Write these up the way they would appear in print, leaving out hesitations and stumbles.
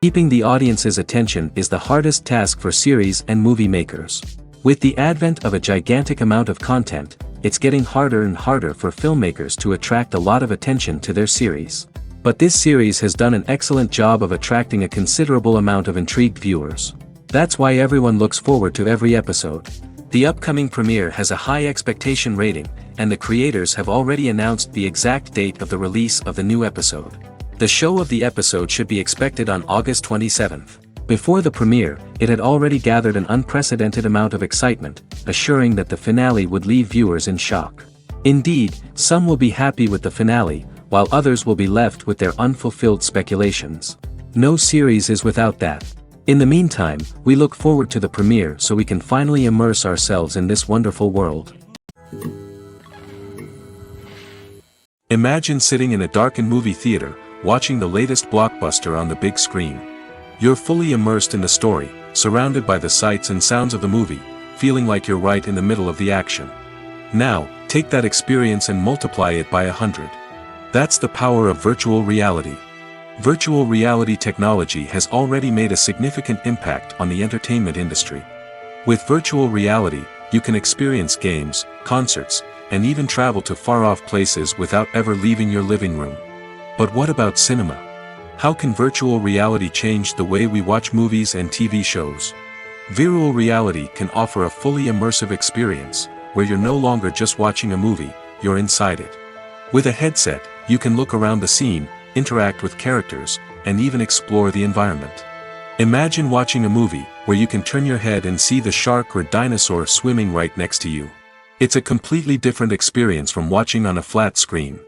Keeping the audience's attention is the hardest task for series and movie makers. With the advent of a gigantic amount of content, it's getting harder and harder for filmmakers to attract a lot of attention to their series. But this series has done an excellent job of attracting a considerable amount of intrigued viewers. That's why everyone looks forward to every episode. The upcoming premiere has a high expectation rating, and the creators have already announced the exact date of the release of the new episode. The show of the episode should be expected on August 27th. Before the premiere, it had already gathered an unprecedented amount of excitement, assuring that the finale would leave viewers in shock. Indeed, some will be happy with the finale, while others will be left with their unfulfilled speculations. No series is without that. In the meantime, we look forward to the premiere so we can finally immerse ourselves in this wonderful world. Imagine sitting in a darkened movie theater, watching the latest blockbuster on the big screen. You're fully immersed in the story, surrounded by the sights and sounds of the movie, feeling like you're right in the middle of the action. Now, take that experience and multiply it by 100. That's the power of virtual reality. Virtual reality technology has already made a significant impact on the entertainment industry. With virtual reality, you can experience games, concerts, and even travel to far-off places without ever leaving your living room. But what about cinema? How can virtual reality change the way we watch movies and TV shows? Virtual reality can offer a fully immersive experience, where you're no longer just watching a movie, you're inside it. With a headset, you can look around the scene, interact with characters, and even explore the environment. Imagine watching a movie, where you can turn your head and see the shark or dinosaur swimming right next to you. It's a completely different experience from watching on a flat screen.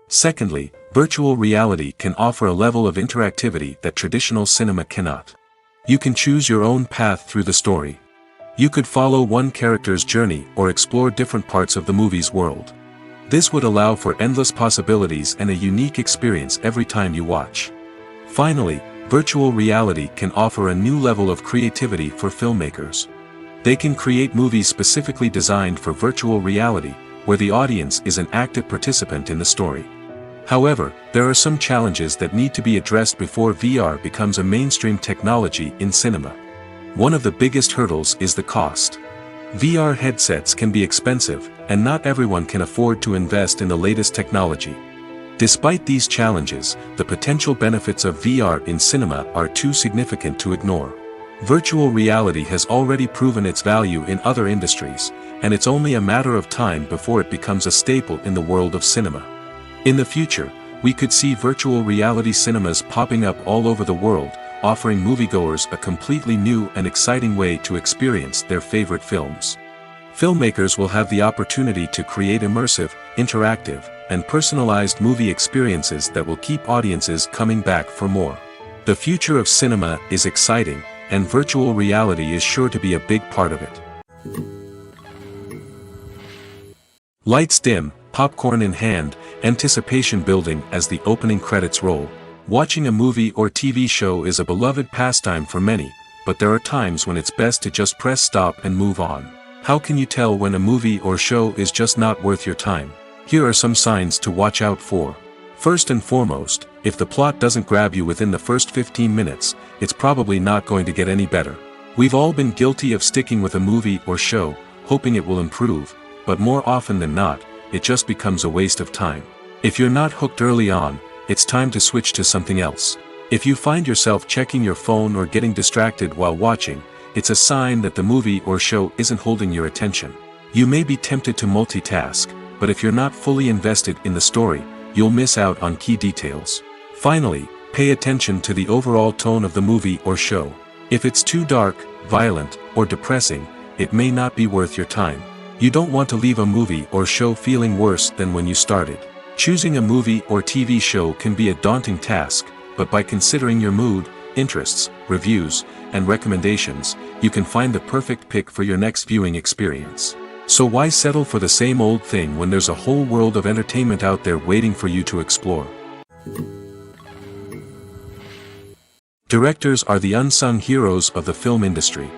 Secondly, virtual reality can offer a level of interactivity that traditional cinema cannot. You can choose your own path through the story. You could follow one character's journey or explore different parts of the movie's world. This would allow for endless possibilities and a unique experience every time you watch. Finally, virtual reality can offer a new level of creativity for filmmakers. They can create movies specifically designed for virtual reality, where the audience is an active participant in the story. However, there are some challenges that need to be addressed before VR becomes a mainstream technology in cinema. One of the biggest hurdles is the cost. VR headsets can be expensive, and not everyone can afford to invest in the latest technology. Despite these challenges, the potential benefits of VR in cinema are too significant to ignore. Virtual reality has already proven its value in other industries, and it's only a matter of time before it becomes a staple in the world of cinema. In the future, we could see virtual reality cinemas popping up all over the world, offering moviegoers a completely new and exciting way to experience their favorite films. Filmmakers will have the opportunity to create immersive, interactive, and personalized movie experiences that will keep audiences coming back for more. The future of cinema is exciting, and virtual reality is sure to be a big part of it. Lights dim, popcorn in hand, anticipation building as the opening credits roll. Watching a movie or TV show is a beloved pastime for many, but there are times when it's best to just press stop and move on. How can you tell when a movie or show is just not worth your time? Here are some signs to watch out for. First and foremost, if the plot doesn't grab you within the first 15 minutes, it's probably not going to get any better. We've all been guilty of sticking with a movie or show, hoping it will improve, but more often than not, it just becomes a waste of time. If you're not hooked early on, it's time to switch to something else. If you find yourself checking your phone or getting distracted while watching, it's a sign that the movie or show isn't holding your attention. You may be tempted to multitask, but if you're not fully invested in the story, you'll miss out on key details. Finally, pay attention to the overall tone of the movie or show. If it's too dark, violent, or depressing, it may not be worth your time. You don't want to leave a movie or show feeling worse than when you started. Choosing a movie or TV show can be a daunting task, but by considering your mood, interests, reviews, and recommendations, you can find the perfect pick for your next viewing experience. So why settle for the same old thing when there's a whole world of entertainment out there waiting for you to explore? Directors are the unsung heroes of the film industry.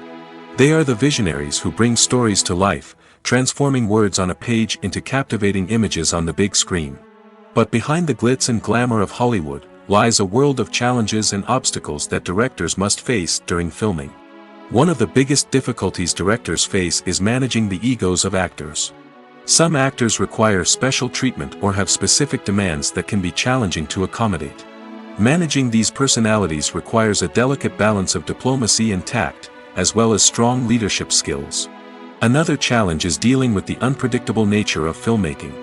They are the visionaries who bring stories to life, transforming words on a page into captivating images on the big screen. But behind the glitz and glamour of Hollywood, lies a world of challenges and obstacles that directors must face during filming. One of the biggest difficulties directors face is managing the egos of actors. Some actors require special treatment or have specific demands that can be challenging to accommodate. Managing these personalities requires a delicate balance of diplomacy and tact, as well as strong leadership skills. Another challenge is dealing with the unpredictable nature of filmmaking.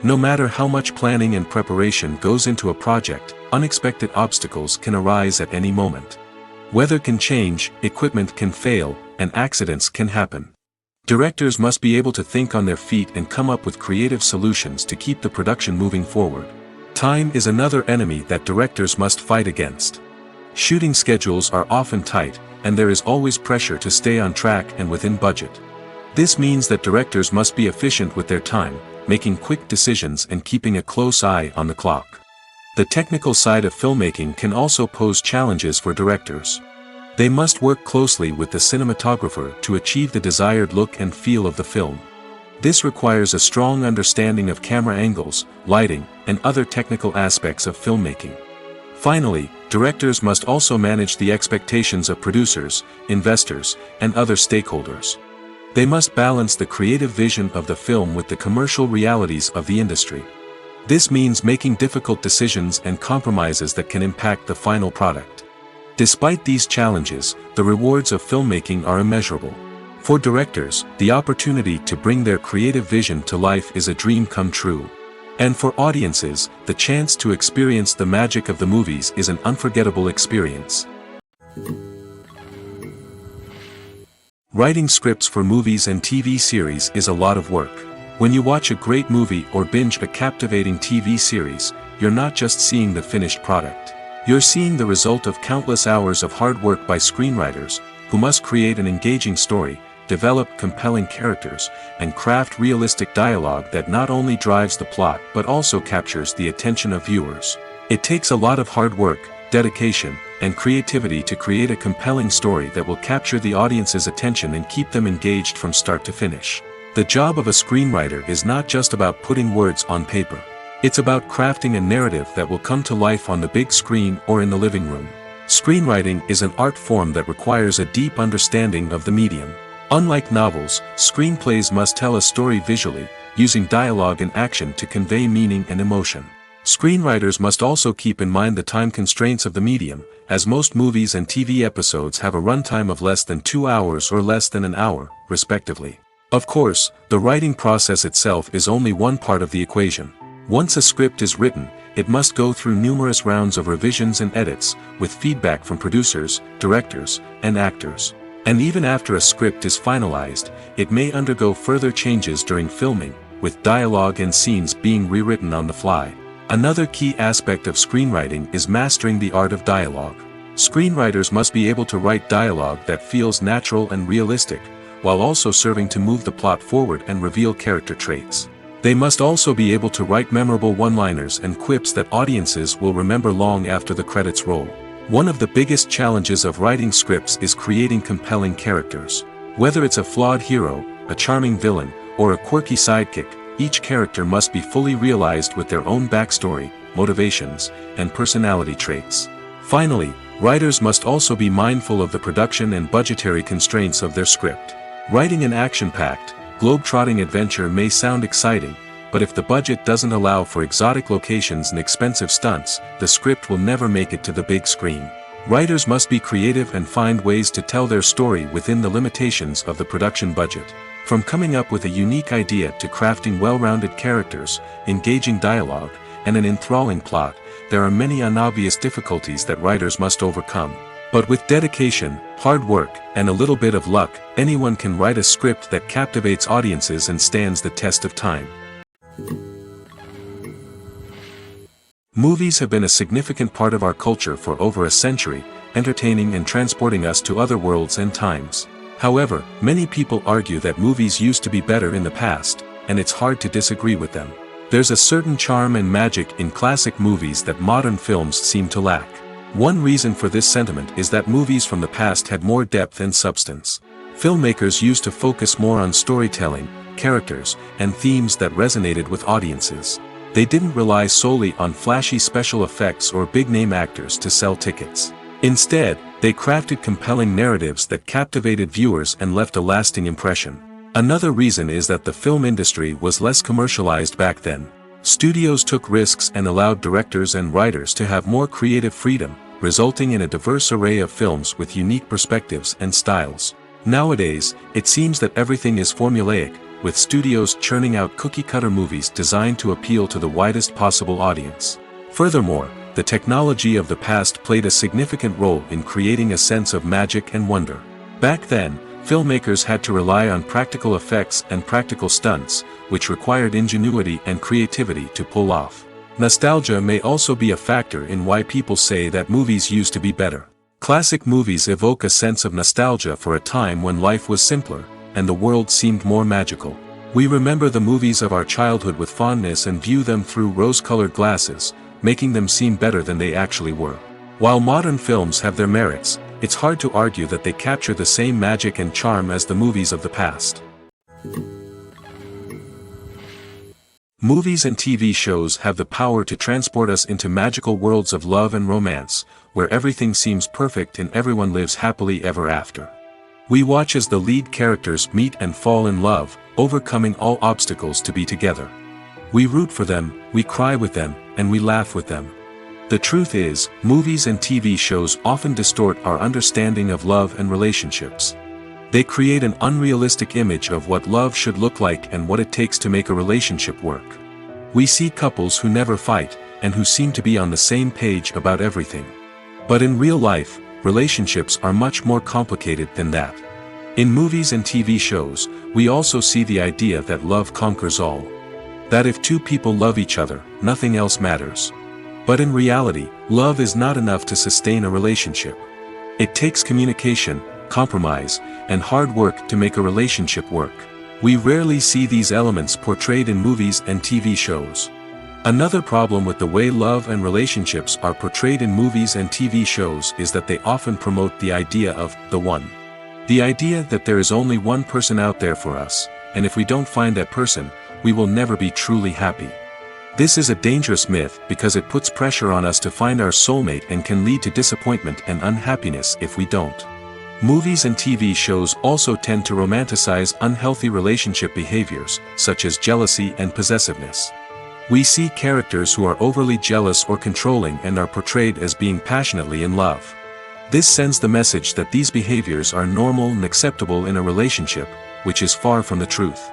No matter how much planning and preparation goes into a project, unexpected obstacles can arise at any moment. Weather can change, equipment can fail, and accidents can happen. Directors must be able to think on their feet and come up with creative solutions to keep the production moving forward. Time is another enemy that directors must fight against. Shooting schedules are often tight, and there is always pressure to stay on track and within budget. This means that directors must be efficient with their time, making quick decisions and keeping a close eye on the clock. The technical side of filmmaking can also pose challenges for directors. They must work closely with the cinematographer to achieve the desired look and feel of the film. This requires a strong understanding of camera angles, lighting, and other technical aspects of filmmaking. Finally, directors must also manage the expectations of producers, investors, and other stakeholders. They must balance the creative vision of the film with the commercial realities of the industry. This means making difficult decisions and compromises that can impact the final product. Despite these challenges, the rewards of filmmaking are immeasurable. For directors, the opportunity to bring their creative vision to life is a dream come true. And for audiences, the chance to experience the magic of the movies is an unforgettable experience. Writing scripts for movies and TV series is a lot of work. When you watch a great movie or binge a captivating TV series, you're not just seeing the finished product. You're seeing the result of countless hours of hard work by screenwriters, who must create an engaging story, develop compelling characters, and craft realistic dialogue that not only drives the plot but also captures the attention of viewers. It takes a lot of hard work, dedication, and creativity to create a compelling story that will capture the audience's attention and keep them engaged from start to finish. The job of a screenwriter is not just about putting words on paper. It's about crafting a narrative that will come to life on the big screen or in the living room. Screenwriting is an art form that requires a deep understanding of the medium. Unlike novels, screenplays must tell a story visually, using dialogue and action to convey meaning and emotion. Screenwriters must also keep in mind the time constraints of the medium, as most movies and TV episodes have a runtime of less than 2 hours or less than an hour, respectively. Of course, the writing process itself is only one part of the equation. Once a script is written, it must go through numerous rounds of revisions and edits, with feedback from producers, directors, and actors. And even after a script is finalized, it may undergo further changes during filming, with dialogue and scenes being rewritten on the fly. Another key aspect of screenwriting is mastering the art of dialogue. Screenwriters must be able to write dialogue that feels natural and realistic, while also serving to move the plot forward and reveal character traits. They must also be able to write memorable one-liners and quips that audiences will remember long after the credits roll. One of the biggest challenges of writing scripts is creating compelling characters. Whether it's a flawed hero, a charming villain, or a quirky sidekick, each character must be fully realized with their own backstory, motivations, and personality traits. Finally, writers must also be mindful of the production and budgetary constraints of their script. Writing an action-packed, globe-trotting adventure may sound exciting, but if the budget doesn't allow for exotic locations and expensive stunts, the script will never make it to the big screen. Writers must be creative and find ways to tell their story within the limitations of the production budget. From coming up with a unique idea to crafting well-rounded characters, engaging dialogue, and an enthralling plot, there are many unobvious difficulties that writers must overcome. But with dedication, hard work, and a little bit of luck, anyone can write a script that captivates audiences and stands the test of time. Movies have been a significant part of our culture for over a century, entertaining and transporting us to other worlds and times. However, many people argue that movies used to be better in the past, and it's hard to disagree with them. There's a certain charm and magic in classic movies that modern films seem to lack. One reason for this sentiment is that movies from the past had more depth and substance. Filmmakers used to focus more on storytelling, characters, and themes that resonated with audiences. They didn't rely solely on flashy special effects or big-name actors to sell tickets. Instead, they crafted compelling narratives that captivated viewers and left a lasting impression. Another reason is that the film industry was less commercialized back then. Studios took risks and allowed directors and writers to have more creative freedom, resulting in a diverse array of films with unique perspectives and styles. Nowadays, it seems that everything is formulaic, with studios churning out cookie-cutter movies designed to appeal to the widest possible audience. Furthermore, the technology of the past played a significant role in creating a sense of magic and wonder. Back then, filmmakers had to rely on practical effects and practical stunts, which required ingenuity and creativity to pull off. Nostalgia may also be a factor in why people say that movies used to be better. Classic movies evoke a sense of nostalgia for a time when life was simpler, and the world seemed more magical. We remember the movies of our childhood with fondness and view them through rose-colored glasses, making them seem better than they actually were. While modern films have their merits, it's hard to argue that they capture the same magic and charm as the movies of the past. Movies and TV shows have the power to transport us into magical worlds of love and romance, where everything seems perfect and everyone lives happily ever after. We watch as the lead characters meet and fall in love, overcoming all obstacles to be together. We root for them, we cry with them, and we laugh with them. The truth is, movies and TV shows often distort our understanding of love and relationships. They create an unrealistic image of what love should look like and what it takes to make a relationship work. We see couples who never fight, and who seem to be on the same page about everything. But in real life, relationships are much more complicated than that. In movies and TV shows, we also see the idea that love conquers all. That if two people love each other, nothing else matters. But in reality, love is not enough to sustain a relationship. It takes communication, compromise, and hard work to make a relationship work. We rarely see these elements portrayed in movies and TV shows. Another problem with the way love and relationships are portrayed in movies and TV shows is that they often promote the idea of the one. The idea that there is only one person out there for us, and if we don't find that person, we will never be truly happy. This is a dangerous myth because it puts pressure on us to find our soulmate and can lead to disappointment and unhappiness if we don't. Movies and TV shows also tend to romanticize unhealthy relationship behaviors, such as jealousy and possessiveness. We see characters who are overly jealous or controlling and are portrayed as being passionately in love. This sends the message that these behaviors are normal and acceptable in a relationship, which is far from the truth.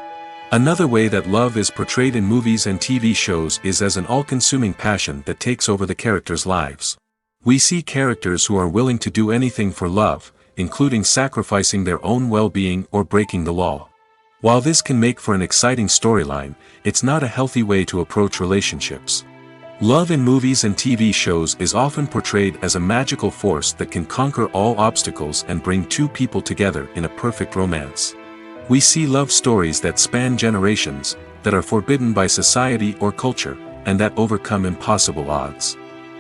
Another way that love is portrayed in movies and TV shows is as an all-consuming passion that takes over the characters' lives. We see characters who are willing to do anything for love, including sacrificing their own well-being or breaking the law. While this can make for an exciting storyline, it's not a healthy way to approach relationships. Love in movies and TV shows is often portrayed as a magical force that can conquer all obstacles and bring two people together in a perfect romance. We see love stories that span generations, that are forbidden by society or culture, and that overcome impossible odds.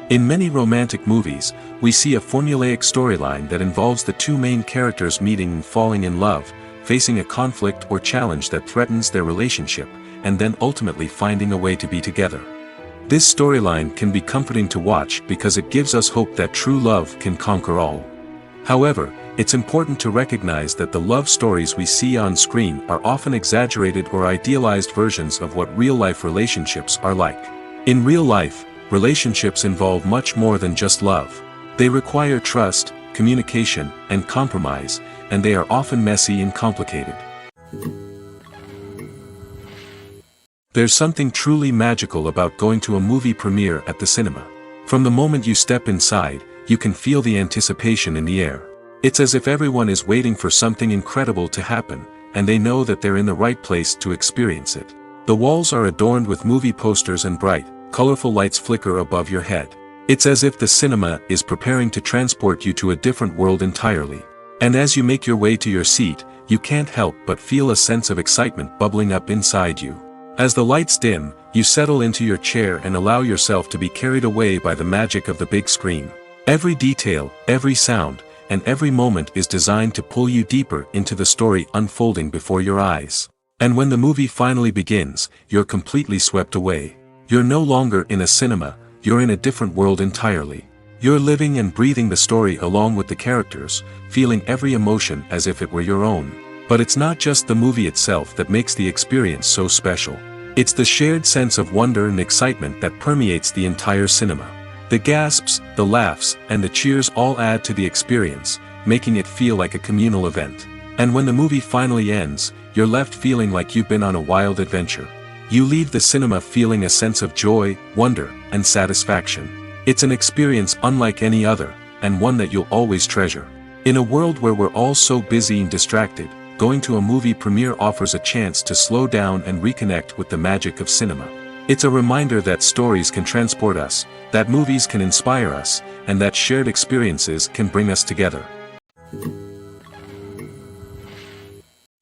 In many romantic movies, we see a formulaic storyline that involves the two main characters meeting and falling in love, facing a conflict or challenge that threatens their relationship, and then ultimately finding a way to be together. This storyline can be comforting to watch because it gives us hope that true love can conquer all. However, it's important to recognize that the love stories we see on screen are often exaggerated or idealized versions of what real-life relationships are like. In real life, relationships involve much more than just love. They require trust, communication, and compromise, and they are often messy and complicated. There's something truly magical about going to a movie premiere at the cinema. From the moment you step inside, you can feel the anticipation in the air. It's as if everyone is waiting for something incredible to happen, and they know that they're in the right place to experience it. The walls are adorned with movie posters and bright, colorful lights flicker above your head. It's as if the cinema is preparing to transport you to a different world entirely. And as you make your way to your seat, you can't help but feel a sense of excitement bubbling up inside you. As the lights dim, you settle into your chair and allow yourself to be carried away by the magic of the big screen. Every detail, every sound, and every moment is designed to pull you deeper into the story unfolding before your eyes. And when the movie finally begins, you're completely swept away. You're no longer in a cinema, you're in a different world entirely. You're living and breathing the story along with the characters, feeling every emotion as if it were your own. But it's not just the movie itself that makes the experience so special. It's the shared sense of wonder and excitement that permeates the entire cinema. The gasps, the laughs, and the cheers all add to the experience, making it feel like a communal event. And when the movie finally ends, you're left feeling like you've been on a wild adventure. You leave the cinema feeling a sense of joy, wonder, and satisfaction. It's an experience unlike any other, and one that you'll always treasure. In a world where we're all so busy and distracted, going to a movie premiere offers a chance to slow down and reconnect with the magic of cinema. It's a reminder that stories can transport us, that movies can inspire us, and that shared experiences can bring us together.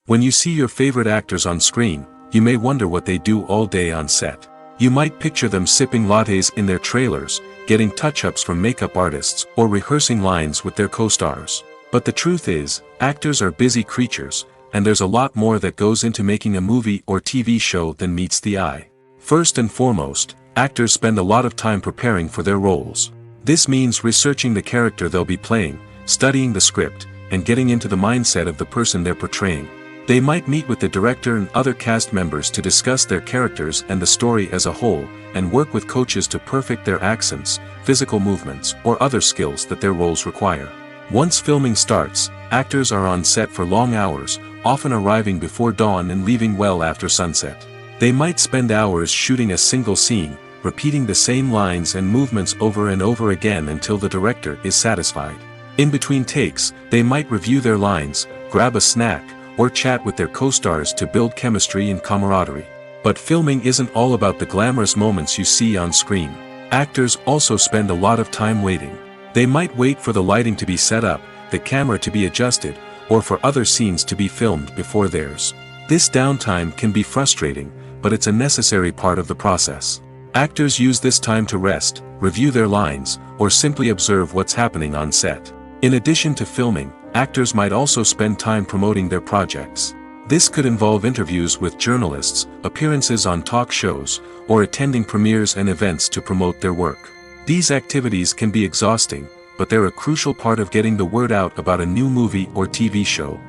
When you see your favorite actors on screen, you may wonder what they do all day on set. You might picture them sipping lattes in their trailers, getting touch-ups from makeup artists, or rehearsing lines with their co-stars. But the truth is, actors are busy creatures, and there's a lot more that goes into making a movie or TV show than meets the eye. First and foremost, actors spend a lot of time preparing for their roles. This means researching the character they'll be playing, studying the script, and getting into the mindset of the person they're portraying. They might meet with the director and other cast members to discuss their characters and the story as a whole, and work with coaches to perfect their accents, physical movements, or other skills that their roles require. Once filming starts, actors are on set for long hours, often arriving before dawn and leaving well after sunset. They might spend hours shooting a single scene, repeating the same lines and movements over and over again until the director is satisfied. In between takes, they might review their lines, grab a snack, or chat with their co-stars to build chemistry and camaraderie. But filming isn't all about the glamorous moments you see on screen. Actors also spend a lot of time waiting. They might wait for the lighting to be set up, the camera to be adjusted, or for other scenes to be filmed before theirs. This downtime can be frustrating, but it's a necessary part of the process. Actors use this time to rest, review their lines, or simply observe what's happening on set. In addition to filming, actors might also spend time promoting their projects. This could involve interviews with journalists, appearances on talk shows, or attending premieres and events to promote their work. These activities can be exhausting, but they're a crucial part of getting the word out about a new movie or TV show.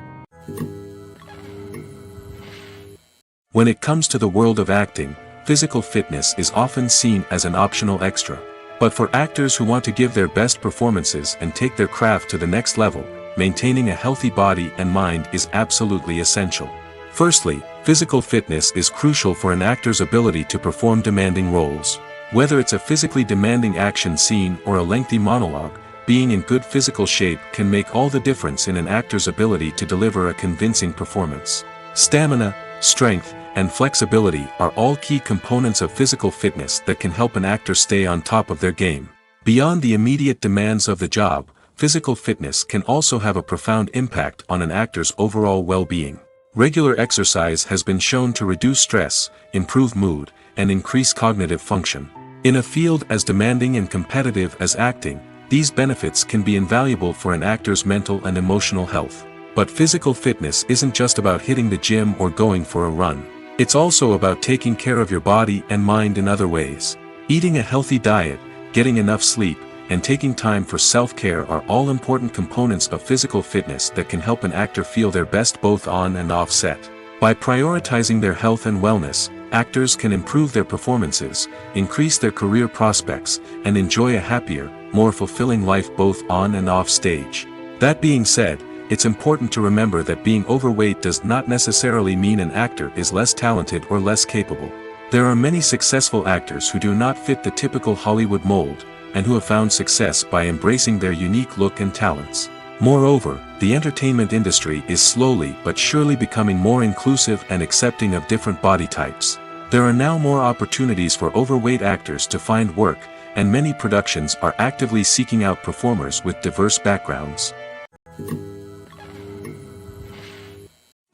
When it comes to the world of acting, physical fitness is often seen as an optional extra. But for actors who want to give their best performances and take their craft to the next level, maintaining a healthy body and mind is absolutely essential. Firstly, physical fitness is crucial for an actor's ability to perform demanding roles. Whether it's a physically demanding action scene or a lengthy monologue, being in good physical shape can make all the difference in an actor's ability to deliver a convincing performance. Stamina, strength, and flexibility are all key components of physical fitness that can help an actor stay on top of their game. Beyond the immediate demands of the job, physical fitness can also have a profound impact on an actor's overall well-being. Regular exercise has been shown to reduce stress, improve mood, and increase cognitive function. In a field as demanding and competitive as acting, these benefits can be invaluable for an actor's mental and emotional health. But physical fitness isn't just about hitting the gym or going for a run. It's also about taking care of your body and mind in other ways. Eating a healthy diet, getting enough sleep, and taking time for self-care are all important components of physical fitness that can help an actor feel their best both on and off set. By prioritizing their health and wellness, actors can improve their performances, increase their career prospects, and enjoy a happier, more fulfilling life both on and off stage. That being said, it's important to remember that being overweight does not necessarily mean an actor is less talented or less capable. There are many successful actors who do not fit the typical Hollywood mold, and who have found success by embracing their unique look and talents. Moreover, the entertainment industry is slowly but surely becoming more inclusive and accepting of different body types. There are now more opportunities for overweight actors to find work, and many productions are actively seeking out performers with diverse backgrounds.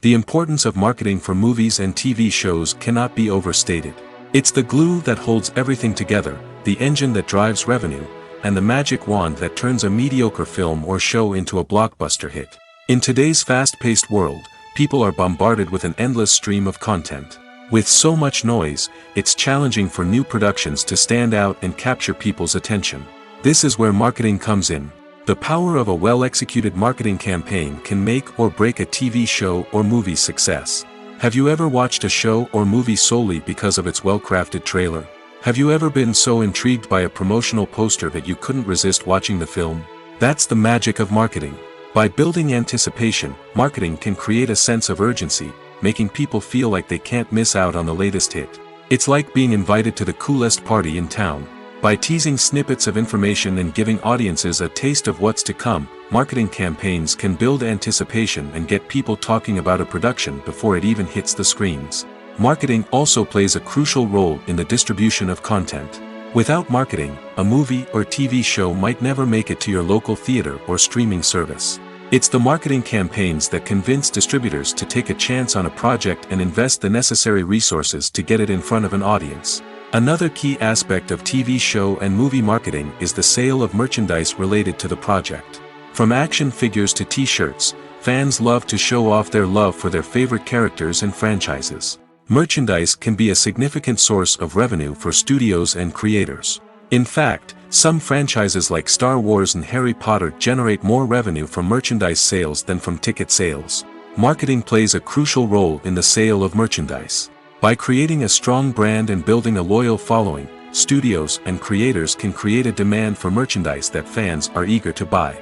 The importance of marketing for movies and TV shows cannot be overstated. It's the glue that holds everything together, the engine that drives revenue, and the magic wand that turns a mediocre film or show into a blockbuster hit. In today's fast-paced world, people are bombarded with an endless stream of content. With so much noise, it's challenging for new productions to stand out and capture people's attention. This is where marketing comes in. The power of a well-executed marketing campaign can make or break a TV show or movie's success. Have you ever watched a show or movie solely because of its well-crafted trailer? Have you ever been so intrigued by a promotional poster that you couldn't resist watching the film? That's the magic of marketing. By building anticipation, marketing can create a sense of urgency, making people feel like they can't miss out on the latest hit. It's like being invited to the coolest party in town. By teasing snippets of information and giving audiences a taste of what's to come, marketing campaigns can build anticipation and get people talking about a production before it even hits the screens. Marketing also plays a crucial role in the distribution of content. Without marketing, a movie or TV show might never make it to your local theater or streaming service. It's the marketing campaigns that convince distributors to take a chance on a project and invest the necessary resources to get it in front of an audience. Another key aspect of TV show and movie marketing is the sale of merchandise related to the project. From action figures to t-shirts, fans love to show off their love for their favorite characters and franchises. Merchandise can be a significant source of revenue for studios and creators. In fact, some franchises like Star Wars and Harry Potter generate more revenue from merchandise sales than from ticket sales. Marketing plays a crucial role in the sale of merchandise. By creating a strong brand and building a loyal following, studios and creators can create a demand for merchandise that fans are eager to buy.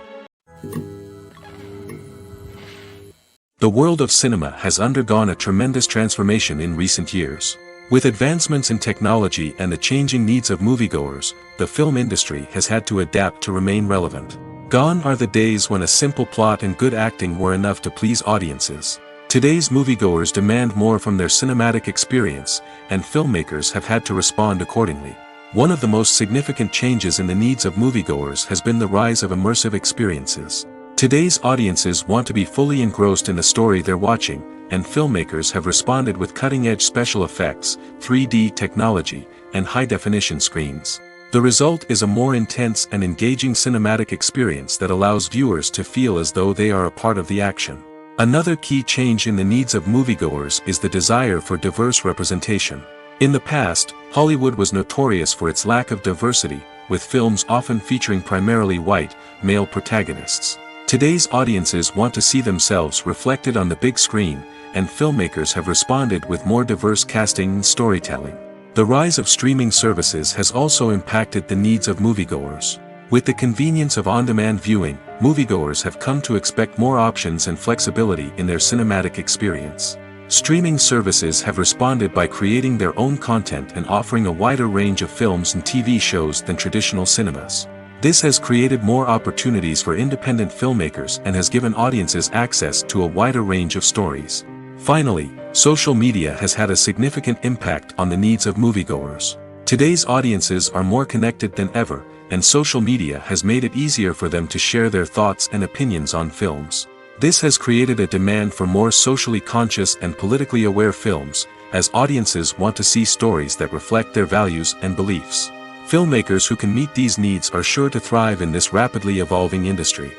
The world of cinema has undergone a tremendous transformation in recent years. With advancements in technology and the changing needs of moviegoers, the film industry has had to adapt to remain relevant. Gone are the days when a simple plot and good acting were enough to please audiences. Today's moviegoers demand more from their cinematic experience, and filmmakers have had to respond accordingly. One of the most significant changes in the needs of moviegoers has been the rise of immersive experiences. Today's audiences want to be fully engrossed in the story they're watching, and filmmakers have responded with cutting-edge special effects, 3D technology, and high-definition screens. The result is a more intense and engaging cinematic experience that allows viewers to feel as though they are a part of the action. Another key change in the needs of moviegoers is the desire for diverse representation. In the past, Hollywood was notorious for its lack of diversity, with films often featuring primarily white, male protagonists. Today's audiences want to see themselves reflected on the big screen, and filmmakers have responded with more diverse casting and storytelling. The rise of streaming services has also impacted the needs of moviegoers. With the convenience of on-demand viewing, moviegoers have come to expect more options and flexibility in their cinematic experience. Streaming services have responded by creating their own content and offering a wider range of films and TV shows than traditional cinemas. This has created more opportunities for independent filmmakers and has given audiences access to a wider range of stories. Finally, social media has had a significant impact on the needs of moviegoers. Today's audiences are more connected than ever, and social media has made it easier for them to share their thoughts and opinions on films. This has created a demand for more socially conscious and politically aware films, as audiences want to see stories that reflect their values and beliefs. Filmmakers who can meet these needs are sure to thrive in this rapidly evolving industry.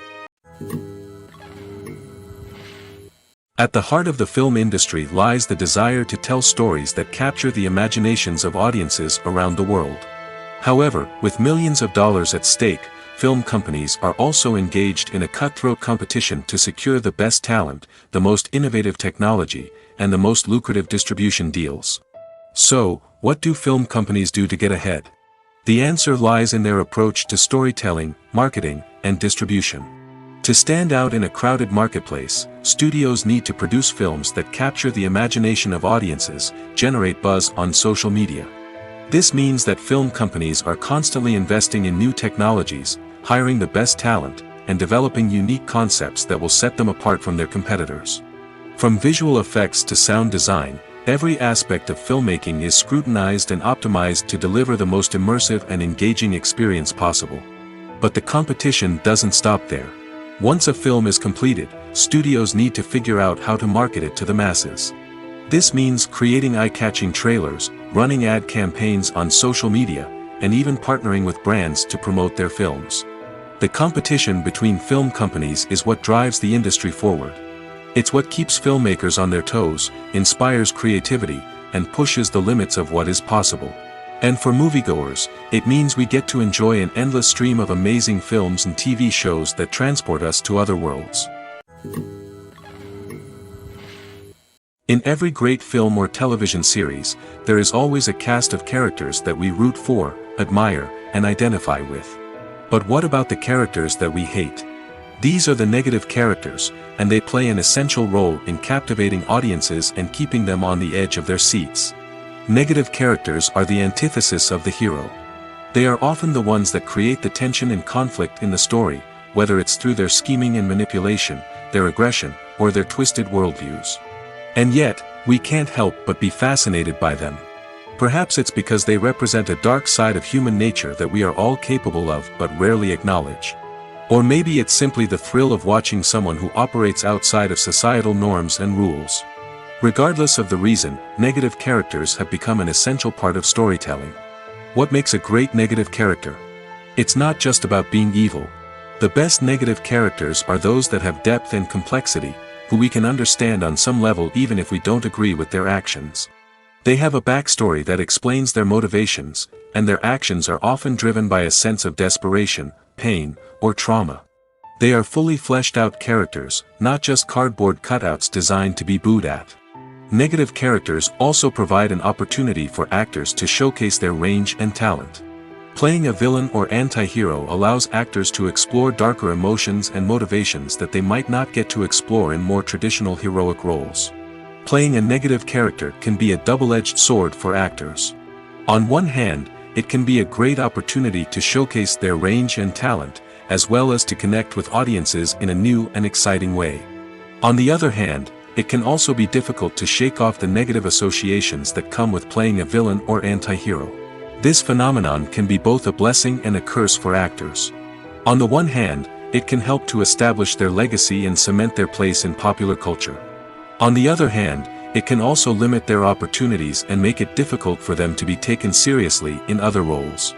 At the heart of the film industry lies the desire to tell stories that capture the imaginations of audiences around the world. However, with millions of dollars at stake, film companies are also engaged in a cutthroat competition to secure the best talent, the most innovative technology, and the most lucrative distribution deals. So, what do film companies do to get ahead? The answer lies in their approach to storytelling, marketing, and distribution. To stand out in a crowded marketplace, studios need to produce films that capture the imagination of audiences, generate buzz on social media. This means that film companies are constantly investing in new technologies, hiring the best talent, and developing unique concepts that will set them apart from their competitors. From visual effects to sound design, every aspect of filmmaking is scrutinized and optimized to deliver the most immersive and engaging experience possible. But the competition doesn't stop there. Once a film is completed, studios need to figure out how to market it to the masses. This means creating eye-catching trailers, running ad campaigns on social media, and even partnering with brands to promote their films. The competition between film companies is what drives the industry forward. It's what keeps filmmakers on their toes, inspires creativity, and pushes the limits of what is possible. And for moviegoers, it means we get to enjoy an endless stream of amazing films and TV shows that transport us to other worlds. In every great film or television series, there is always a cast of characters that we root for, admire, and identify with. But what about the characters that we hate? These are the negative characters, and they play an essential role in captivating audiences and keeping them on the edge of their seats. Negative characters are the antithesis of the hero. They are often the ones that create the tension and conflict in the story, whether it's through their scheming and manipulation, their aggression, or their twisted worldviews. And yet, we can't help but be fascinated by them. Perhaps it's because they represent a dark side of human nature that we are all capable of but rarely acknowledge. Or maybe it's simply the thrill of watching someone who operates outside of societal norms and rules. Regardless of the reason, negative characters have become an essential part of storytelling. What makes a great negative character? It's not just about being evil. The best negative characters are those that have depth and complexity, who we can understand on some level even if we don't agree with their actions. They have a backstory that explains their motivations, and their actions are often driven by a sense of desperation, pain, or trauma. They are fully fleshed out characters, not just cardboard cutouts designed to be booed at. Negative characters also provide an opportunity for actors to showcase their range and talent. Playing a villain or anti-hero allows actors to explore darker emotions and motivations that they might not get to explore in more traditional heroic roles. Playing a negative character can be a double-edged sword for actors. On one hand, it can be a great opportunity to showcase their range and talent, as well as to connect with audiences in a new and exciting way. On the other hand, it can also be difficult to shake off the negative associations that come with playing a villain or anti-hero. This phenomenon can be both a blessing and a curse for actors. On the one hand, it can help to establish their legacy and cement their place in popular culture. On the other hand, it can also limit their opportunities and make it difficult for them to be taken seriously in other roles.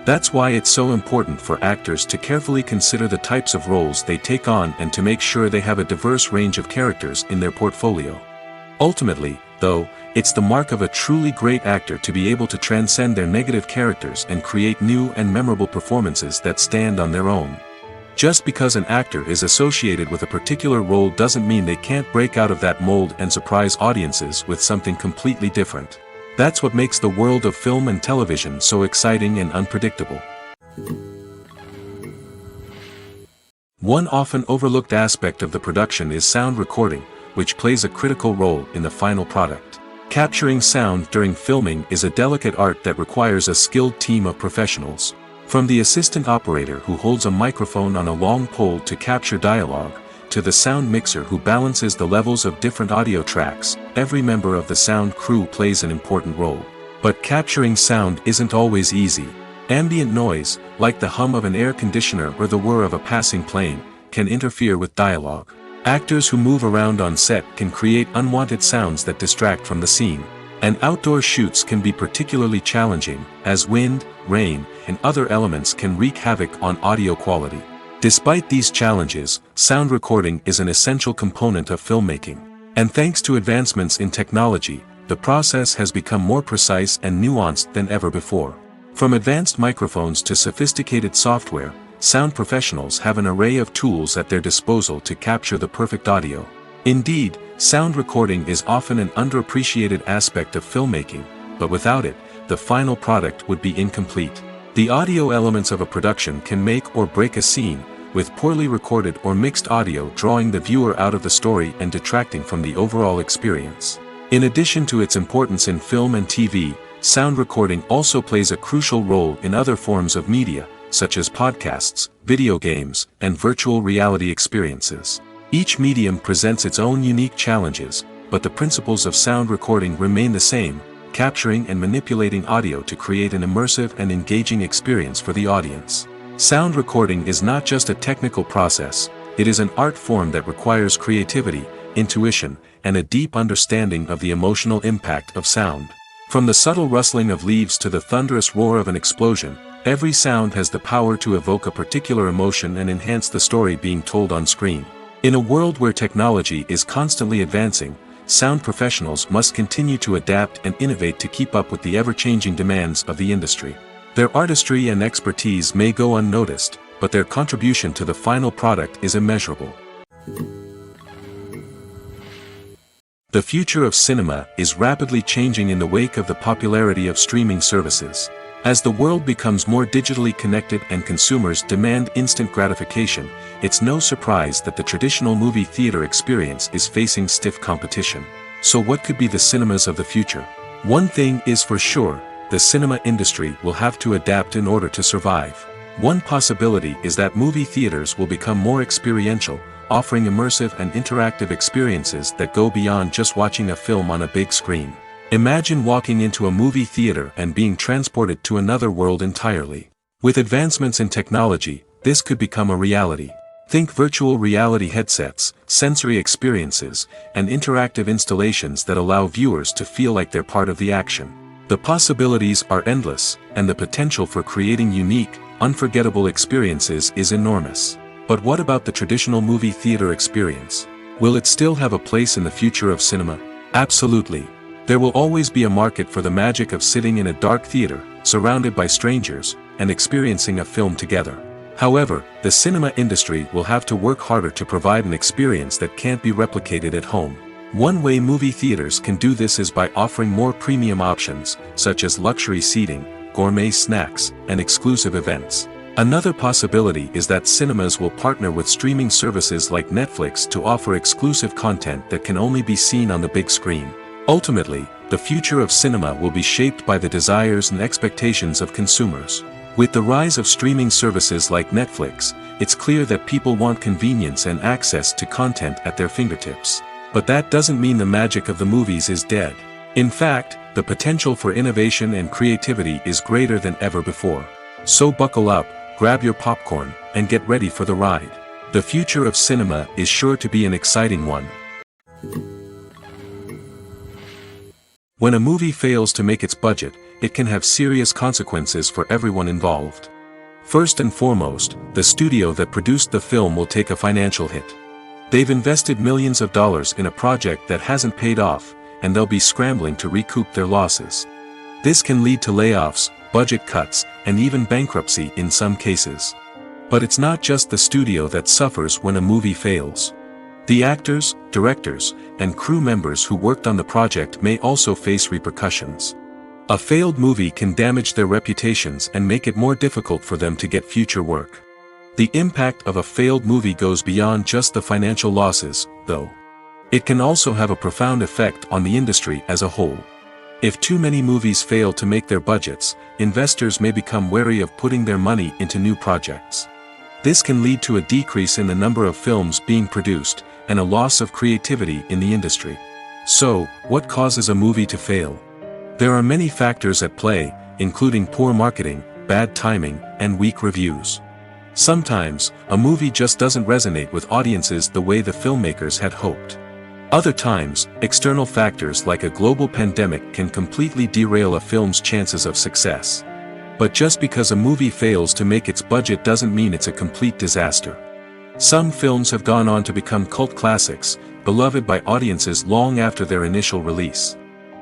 That's why it's so important for actors to carefully consider the types of roles they take on and to make sure they have a diverse range of characters in their portfolio. Ultimately, though, it's the mark of a truly great actor to be able to transcend their negative characters and create new and memorable performances that stand on their own. Just because an actor is associated with a particular role doesn't mean they can't break out of that mold and surprise audiences with something completely different. That's what makes the world of film and television so exciting and unpredictable. One often overlooked aspect of the production is sound recording, which plays a critical role in the final product. Capturing sound during filming is a delicate art that requires a skilled team of professionals. From the assistant operator who holds a microphone on a long pole to capture dialogue, to the sound mixer who balances the levels of different audio tracks, every member of the sound crew plays an important role. But capturing sound isn't always easy. Ambient noise, like the hum of an air conditioner or the whir of a passing plane, can interfere with dialogue. Actors who move around on set can create unwanted sounds that distract from the scene. And outdoor shoots can be particularly challenging, as wind, rain, and other elements can wreak havoc on audio quality. Despite these challenges, sound recording is an essential component of filmmaking. And thanks to advancements in technology, the process has become more precise and nuanced than ever before. From advanced microphones to sophisticated software, sound professionals have an array of tools at their disposal to capture the perfect audio. Indeed, sound recording is often an underappreciated aspect of filmmaking, but without it, the final product would be incomplete. The audio elements of a production can make or break a scene, with poorly recorded or mixed audio drawing the viewer out of the story and detracting from the overall experience. In addition to its importance in film and TV, sound recording also plays a crucial role in other forms of media, such as podcasts, video games, and virtual reality experiences. Each medium presents its own unique challenges, but the principles of sound recording remain the same, capturing and manipulating audio to create an immersive and engaging experience for the audience. Sound recording is not just a technical process, it is an art form that requires creativity, intuition, and a deep understanding of the emotional impact of sound. From the subtle rustling of leaves to the thunderous roar of an explosion, every sound has the power to evoke a particular emotion and enhance the story being told on screen. In a world where technology is constantly advancing, sound professionals must continue to adapt and innovate to keep up with the ever-changing demands of the industry. Their artistry and expertise may go unnoticed, but their contribution to the final product is immeasurable. The future of cinema is rapidly changing in the wake of the popularity of streaming services. As the world becomes more digitally connected and consumers demand instant gratification, it's no surprise that the traditional movie theater experience is facing stiff competition. So what could be the cinemas of the future? One thing is for sure, the cinema industry will have to adapt in order to survive. One possibility is that movie theaters will become more experiential, offering immersive and interactive experiences that go beyond just watching a film on a big screen. Imagine walking into a movie theater and being transported to another world entirely. With advancements in technology, this could become a reality. Think virtual reality headsets, sensory experiences, and interactive installations that allow viewers to feel like they're part of the action. The possibilities are endless, and the potential for creating unique, unforgettable experiences is enormous. But what about the traditional movie theater experience? Will it still have a place in the future of cinema? Absolutely. There will always be a market for the magic of sitting in a dark theater, surrounded by strangers, and experiencing a film together. However, the cinema industry will have to work harder to provide an experience that can't be replicated at home. One way movie theaters can do this is by offering more premium options, such as luxury seating, gourmet snacks, and exclusive events. Another possibility is that cinemas will partner with streaming services like Netflix to offer exclusive content that can only be seen on the big screen. Ultimately, the future of cinema will be shaped by the desires and expectations of consumers. With the rise of streaming services like Netflix, it's clear that people want convenience and access to content at their fingertips. But that doesn't mean the magic of the movies is dead. In fact, the potential for innovation and creativity is greater than ever before. So buckle up, grab your popcorn, and get ready for the ride. The future of cinema is sure to be an exciting one. When a movie fails to make its budget, it can have serious consequences for everyone involved. First and foremost, the studio that produced the film will take a financial hit. They've invested millions of dollars in a project that hasn't paid off, and they'll be scrambling to recoup their losses. This can lead to layoffs, budget cuts, and even bankruptcy in some cases. But it's not just the studio that suffers when a movie fails. The actors, directors, and crew members who worked on the project may also face repercussions. A failed movie can damage their reputations and make it more difficult for them to get future work. The impact of a failed movie goes beyond just the financial losses, though. It can also have a profound effect on the industry as a whole. If too many movies fail to make their budgets, investors may become wary of putting their money into new projects. This can lead to a decrease in the number of films being produced, and a loss of creativity in the industry. So, what causes a movie to fail? There are many factors at play, including poor marketing, bad timing, and weak reviews. Sometimes, a movie just doesn't resonate with audiences the way the filmmakers had hoped. Other times, external factors like a global pandemic can completely derail a film's chances of success. But just because a movie fails to make its budget doesn't mean it's a complete disaster. Some films have gone on to become cult classics, beloved by audiences long after their initial release.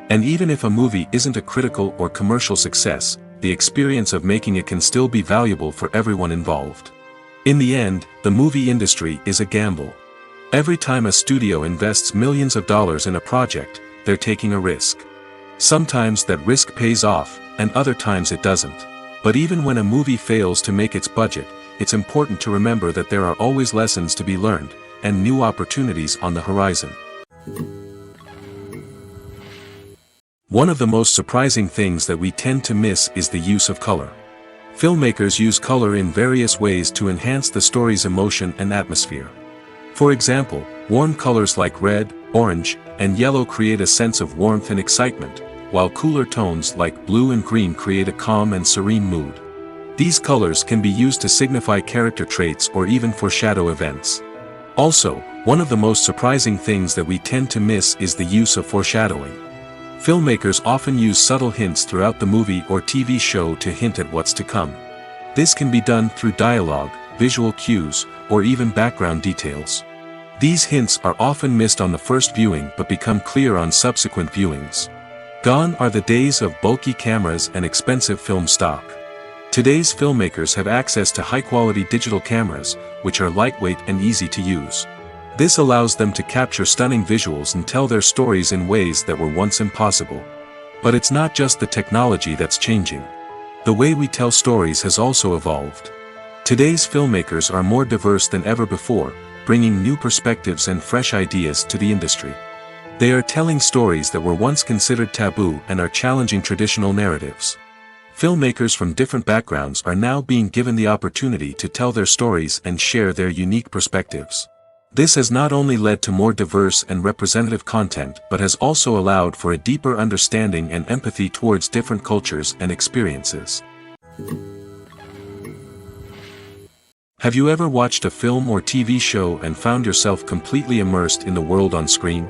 And even if a movie isn't a critical or commercial success, the experience of making it can still be valuable for everyone involved. In the end, the movie industry is a gamble. Every time a studio invests millions of dollars in a project, they're taking a risk. Sometimes that risk pays off, and other times it doesn't. But even when a movie fails to make its budget, it's important to remember that there are always lessons to be learned, and new opportunities on the horizon. One of the most surprising things that we tend to miss is the use of color. Filmmakers use color in various ways to enhance the story's emotion and atmosphere. For example, warm colors like red, orange, and yellow create a sense of warmth and excitement, while cooler tones like blue and green create a calm and serene mood. These colors can be used to signify character traits or even foreshadow events. Also, one of the most surprising things that we tend to miss is the use of foreshadowing. Filmmakers often use subtle hints throughout the movie or TV show to hint at what's to come. This can be done through dialogue, visual cues, or even background details. These hints are often missed on the first viewing but become clear on subsequent viewings. Gone are the days of bulky cameras and expensive film stock. Today's filmmakers have access to high-quality digital cameras, which are lightweight and easy to use. This allows them to capture stunning visuals and tell their stories in ways that were once impossible. But it's not just the technology that's changing. The way we tell stories has also evolved. Today's filmmakers are more diverse than ever before, bringing new perspectives and fresh ideas to the industry. They are telling stories that were once considered taboo and are challenging traditional narratives. Filmmakers from different backgrounds are now being given the opportunity to tell their stories and share their unique perspectives. This has not only led to more diverse and representative content but has also allowed for a deeper understanding and empathy towards different cultures and experiences. Have you ever watched a film or TV show and found yourself completely immersed in the world on screen?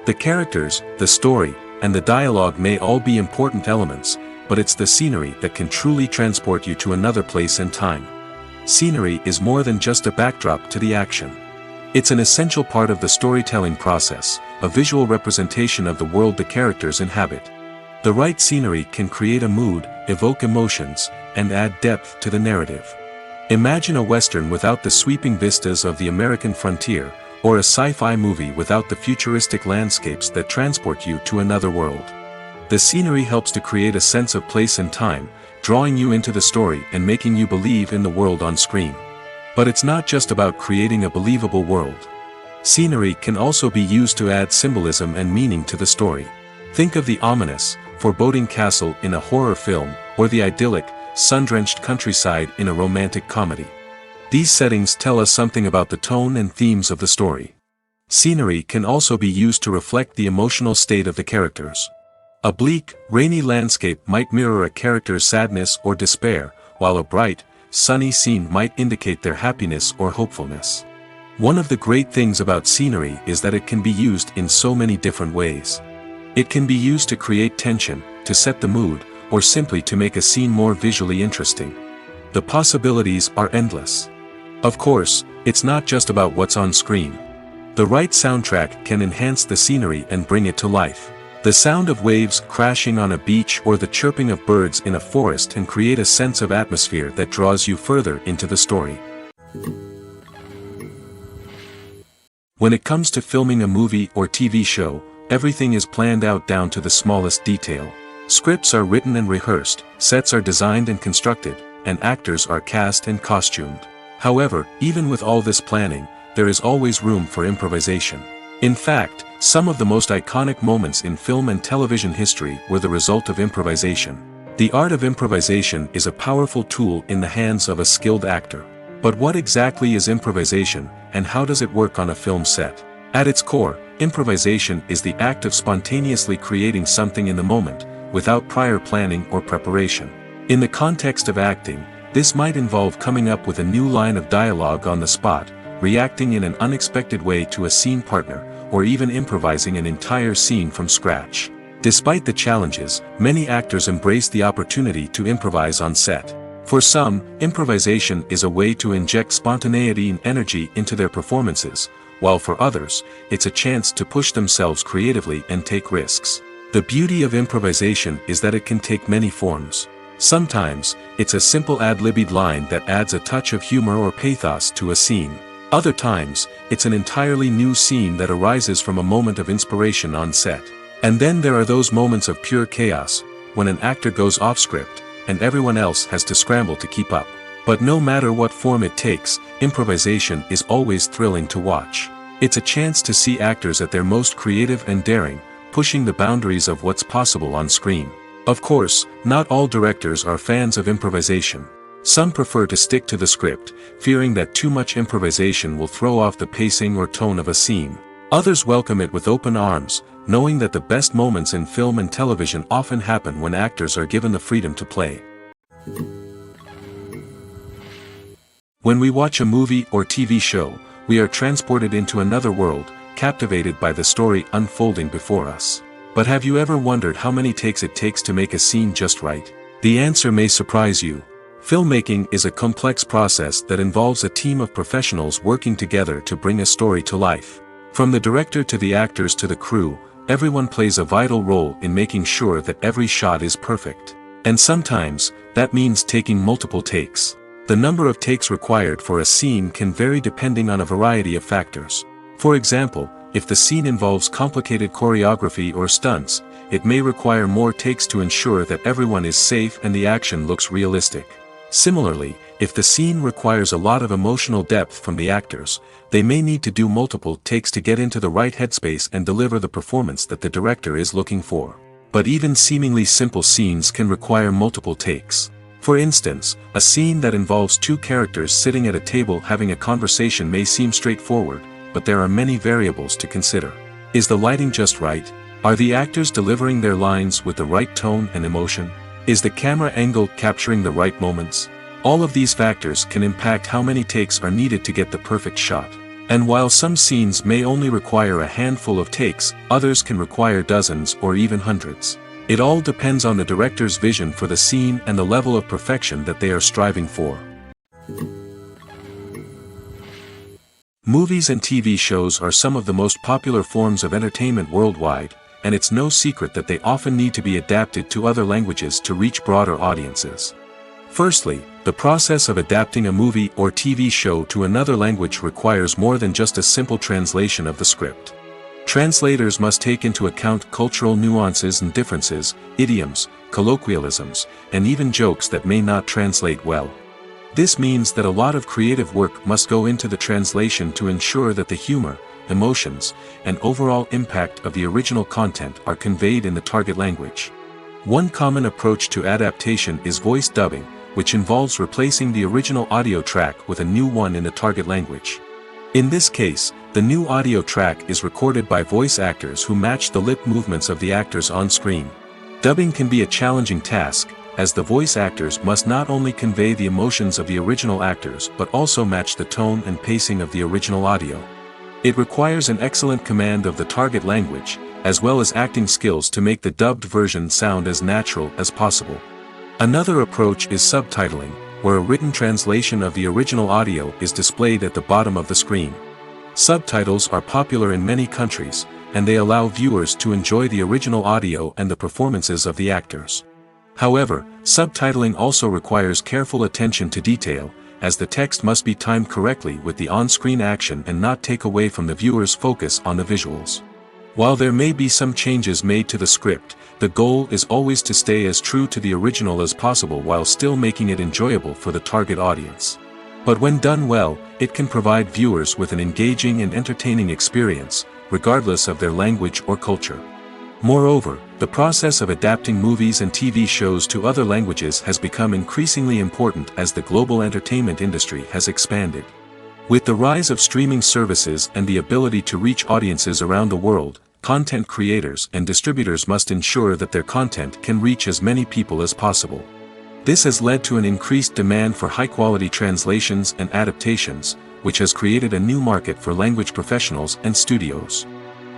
The characters, the story, and the dialogue may all be important elements, but it's the scenery that can truly transport you to another place and time. Scenery is more than just a backdrop to the action. It's an essential part of the storytelling process, a visual representation of the world the characters inhabit. The right scenery can create a mood, evoke emotions, and add depth to the narrative. Imagine a Western without the sweeping vistas of the American frontier, or a sci-fi movie without the futuristic landscapes that transport you to another world. The scenery helps to create a sense of place and time, drawing you into the story and making you believe in the world on screen. But it's not just about creating a believable world. Scenery can also be used to add symbolism and meaning to the story. Think of the ominous, foreboding castle in a horror film, or the idyllic, sun-drenched countryside in a romantic comedy. These settings tell us something about the tone and themes of the story. Scenery can also be used to reflect the emotional state of the characters. A bleak, rainy landscape might mirror a character's sadness or despair, while a bright, sunny scene might indicate their happiness or hopefulness. One of the great things about scenery is that it can be used in so many different ways. It can be used to create tension, to set the mood, or simply to make a scene more visually interesting. The possibilities are endless. Of course, it's not just about what's on screen. The right soundtrack can enhance the scenery and bring it to life. The sound of waves crashing on a beach or the chirping of birds in a forest can create a sense of atmosphere that draws you further into the story. When it comes to filming a movie or TV show, everything is planned out down to the smallest detail. Scripts are written and rehearsed, sets are designed and constructed, and actors are cast and costumed. However, even with all this planning, there is always room for improvisation. In fact, some of the most iconic moments in film and television history were the result of improvisation. The art of improvisation is a powerful tool in the hands of a skilled actor. But what exactly is improvisation, and how does it work on a film set? At its core, improvisation is the act of spontaneously creating something in the moment, without prior planning or preparation. In the context of acting, this might involve coming up with a new line of dialogue on the spot, reacting in an unexpected way to a scene partner, or even improvising an entire scene from scratch. Despite the challenges, many actors embrace the opportunity to improvise on set. For some, improvisation is a way to inject spontaneity and energy into their performances, while for others, it's a chance to push themselves creatively and take risks. The beauty of improvisation is that it can take many forms. Sometimes, it's a simple ad-libbed line that adds a touch of humor or pathos to a scene. Other times, it's an entirely new scene that arises from a moment of inspiration on set. And then there are those moments of pure chaos, when an actor goes off script, and everyone else has to scramble to keep up. But no matter what form it takes, improvisation is always thrilling to watch. It's a chance to see actors at their most creative and daring, pushing the boundaries of what's possible on screen. Of course, not all directors are fans of improvisation. Some prefer to stick to the script, fearing that too much improvisation will throw off the pacing or tone of a scene. Others welcome it with open arms, knowing that the best moments in film and television often happen when actors are given the freedom to play. When we watch a movie or TV show, we are transported into another world, captivated by the story unfolding before us. But have you ever wondered how many takes it takes to make a scene just right? The answer may surprise you. Filmmaking is a complex process that involves a team of professionals working together to bring a story to life. From the director to the actors to the crew, everyone plays a vital role in making sure that every shot is perfect. And sometimes, that means taking multiple takes. The number of takes required for a scene can vary depending on a variety of factors. For example, if the scene involves complicated choreography or stunts, it may require more takes to ensure that everyone is safe and the action looks realistic. Similarly, if the scene requires a lot of emotional depth from the actors, they may need to do multiple takes to get into the right headspace and deliver the performance that the director is looking for. But even seemingly simple scenes can require multiple takes. For instance, a scene that involves two characters sitting at a table having a conversation may seem straightforward, but there are many variables to consider. Is the lighting just right? Are the actors delivering their lines with the right tone and emotion? Is the camera angle capturing the right moments? All of these factors can impact how many takes are needed to get the perfect shot. And while some scenes may only require a handful of takes, others can require dozens or even hundreds. It all depends on the director's vision for the scene and the level of perfection that they are striving for. Movies and TV shows are some of the most popular forms of entertainment worldwide, and it's no secret that they often need to be adapted to other languages to reach broader audiences. Firstly, the process of adapting a movie or TV show to another language requires more than just a simple translation of the script. Translators must take into account cultural nuances and differences, idioms, colloquialisms, and even jokes that may not translate well. This means that a lot of creative work must go into the translation to ensure that the humor, emotions, and overall impact of the original content are conveyed in the target language. One common approach to adaptation is voice dubbing, which involves replacing the original audio track with a new one in the target language. In this case, the new audio track is recorded by voice actors who match the lip movements of the actors on screen. Dubbing can be a challenging task, as the voice actors must not only convey the emotions of the original actors but also match the tone and pacing of the original audio. It requires an excellent command of the target language, as well as acting skills to make the dubbed version sound as natural as possible. Another approach is subtitling, where a written translation of the original audio is displayed at the bottom of the screen. Subtitles are popular in many countries, and they allow viewers to enjoy the original audio and the performances of the actors. However, subtitling also requires careful attention to detail, as the text must be timed correctly with the on-screen action and not take away from the viewer's focus on the visuals. While there may be some changes made to the script, the goal is always to stay as true to the original as possible while still making it enjoyable for the target audience. But when done well, it can provide viewers with an engaging and entertaining experience, regardless of their language or culture. Moreover, the process of adapting movies and TV shows to other languages has become increasingly important as the global entertainment industry has expanded. With the rise of streaming services and the ability to reach audiences around the world, content creators and distributors must ensure that their content can reach as many people as possible. This has led to an increased demand for high-quality translations and adaptations, which has created a new market for language professionals and studios.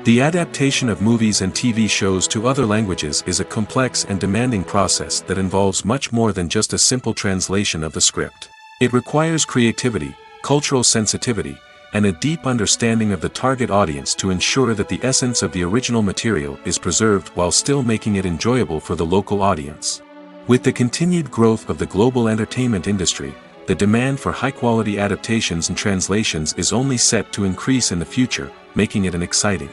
The adaptation of movies and TV shows to other languages is a complex and demanding process that involves much more than just a simple translation of the script. It requires creativity, cultural sensitivity, and a deep understanding of the target audience to ensure that the essence of the original material is preserved while still making it enjoyable for the local audience. With the continued growth of the global entertainment industry, the demand for high-quality adaptations and translations is only set to increase in the future, making it an exciting.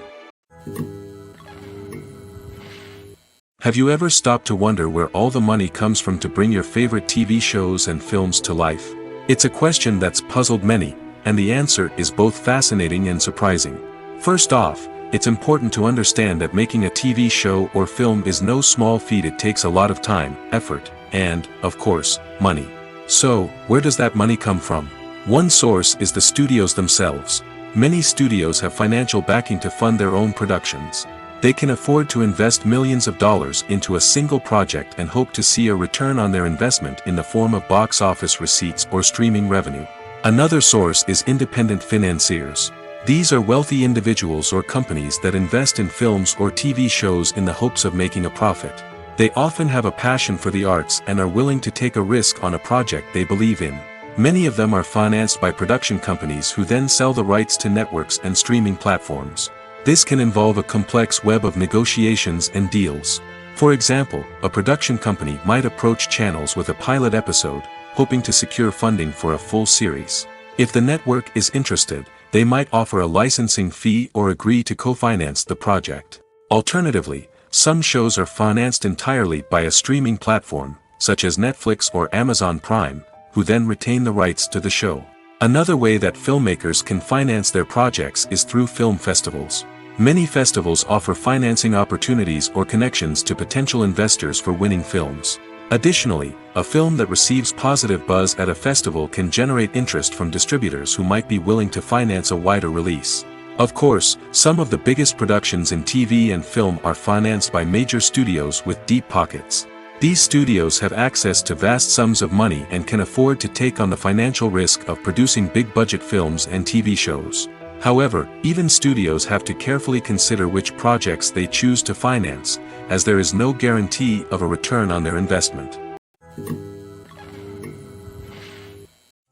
Have you ever stopped to wonder where all the money comes from to bring your favorite TV shows and films to life? It's a question that's puzzled many, and the answer is both fascinating and surprising. First off, it's important to understand that making a TV show or film is no small feat. It takes a lot of time, effort, and, of course, money. So, where does that money come from? One source is the studios themselves. Many studios have financial backing to fund their own productions. They can afford to invest millions of dollars into a single project and hope to see a return on their investment in the form of box office receipts or streaming revenue. Another source is independent financiers. These are wealthy individuals or companies that invest in films or TV shows in the hopes of making a profit. They often have a passion for the arts and are willing to take a risk on a project they believe in. Many of them are financed by production companies who then sell the rights to networks and streaming platforms. This can involve a complex web of negotiations and deals. For example, a production company might approach channels with a pilot episode, hoping to secure funding for a full series. If the network is interested, they might offer a licensing fee or agree to co-finance the project. Alternatively, some shows are financed entirely by a streaming platform, such as Netflix or Amazon Prime, who then retain the rights to the show. Another way that filmmakers can finance their projects is through film festivals. Many festivals offer financing opportunities or connections to potential investors for winning films. Additionally, a film that receives positive buzz at a festival can generate interest from distributors who might be willing to finance a wider release. Of course, some of the biggest productions in TV and film are financed by major studios with deep pockets. These studios have access to vast sums of money and can afford to take on the financial risk of producing big-budget films and TV shows. However, even studios have to carefully consider which projects they choose to finance, as there is no guarantee of a return on their investment.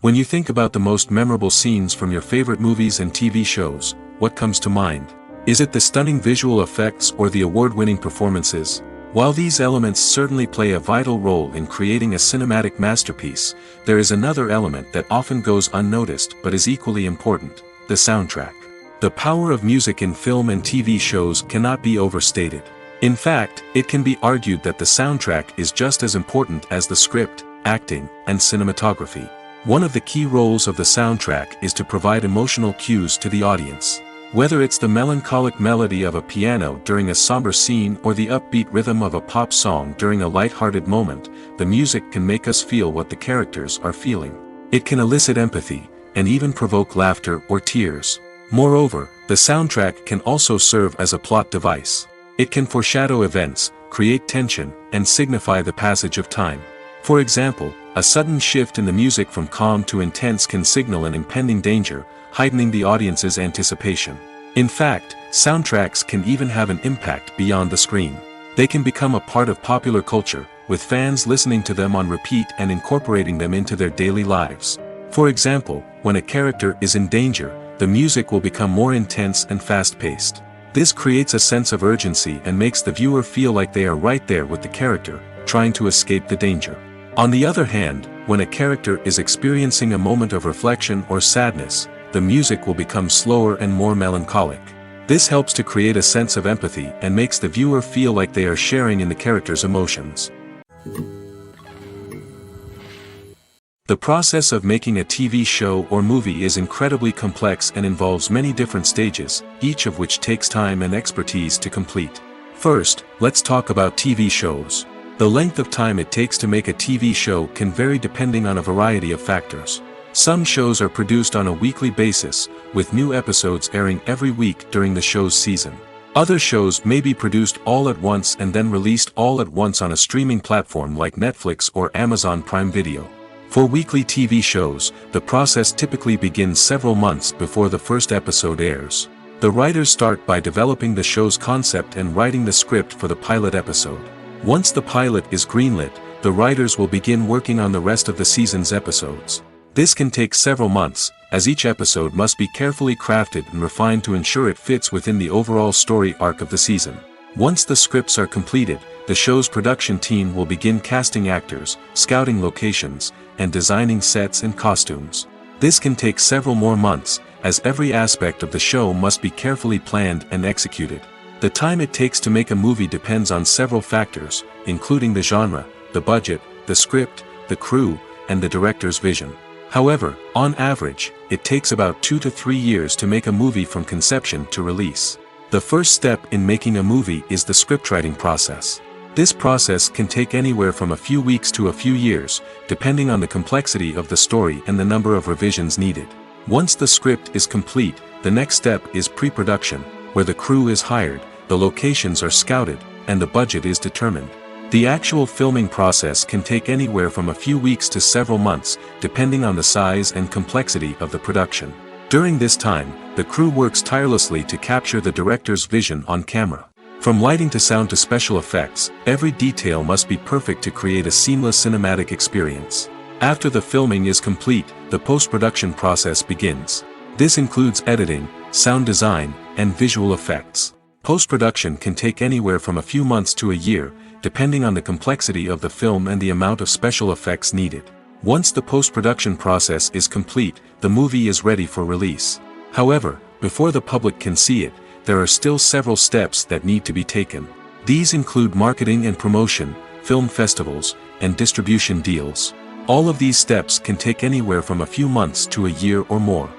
When you think about the most memorable scenes from your favorite movies and TV shows, what comes to mind? Is it the stunning visual effects or the award-winning performances? While these elements certainly play a vital role in creating a cinematic masterpiece, there is another element that often goes unnoticed but is equally important: the soundtrack. The power of music in film and TV shows cannot be overstated. In fact, it can be argued that the soundtrack is just as important as the script, acting, and cinematography. One of the key roles of the soundtrack is to provide emotional cues to the audience. Whether it's the melancholic melody of a piano during a somber scene or the upbeat rhythm of a pop song during a light-hearted moment, the music can make us feel what the characters are feeling. It can elicit empathy, and even provoke laughter or tears. Moreover, the soundtrack can also serve as a plot device. It can foreshadow events, create tension, and signify the passage of time. For example, a sudden shift in the music from calm to intense can signal an impending danger, heightening the audience's anticipation. In fact, soundtracks can even have an impact beyond the screen. They can become a part of popular culture, with fans listening to them on repeat and incorporating them into their daily lives. For example, when a character is in danger, the music will become more intense and fast-paced. This creates a sense of urgency and makes the viewer feel like they are right there with the character, trying to escape the danger. On the other hand, when a character is experiencing a moment of reflection or sadness, the music will become slower and more melancholic. This helps to create a sense of empathy and makes the viewer feel like they are sharing in the character's emotions. The process of making a TV show or movie is incredibly complex and involves many different stages, each of which takes time and expertise to complete. First, let's talk about TV shows. The length of time it takes to make a TV show can vary depending on a variety of factors. Some shows are produced on a weekly basis, with new episodes airing every week during the show's season. Other shows may be produced all at once and then released all at once on a streaming platform like Netflix or Amazon Prime Video. For weekly TV shows, the process typically begins several months before the first episode airs. The writers start by developing the show's concept and writing the script for the pilot episode. Once the pilot is greenlit, the writers will begin working on the rest of the season's episodes. This can take several months, as each episode must be carefully crafted and refined to ensure it fits within the overall story arc of the season. Once the scripts are completed, the show's production team will begin casting actors, scouting locations, and designing sets and costumes. This can take several more months, as every aspect of the show must be carefully planned and executed. The time it takes to make a movie depends on several factors, including the genre, the budget, the script, the crew, and the director's vision. However, on average, it takes about 2 to 3 years to make a movie from conception to release. The first step in making a movie is the scriptwriting process. This process can take anywhere from a few weeks to a few years, depending on the complexity of the story and the number of revisions needed. Once the script is complete, the next step is pre-production, where the crew is hired, the locations are scouted, and the budget is determined. The actual filming process can take anywhere from a few weeks to several months, depending on the size and complexity of the production. During this time, the crew works tirelessly to capture the director's vision on camera. From lighting to sound to special effects, every detail must be perfect to create a seamless cinematic experience. After the filming is complete, the post-production process begins. This includes editing, sound design, and visual effects. Post-production can take anywhere from a few months to a year, depending on the complexity of the film and the amount of special effects needed. Once the post-production process is complete, the movie is ready for release. However, before the public can see it, there are still several steps that need to be taken. These include marketing and promotion, film festivals, and distribution deals. All of these steps can take anywhere from a few months to a year or more.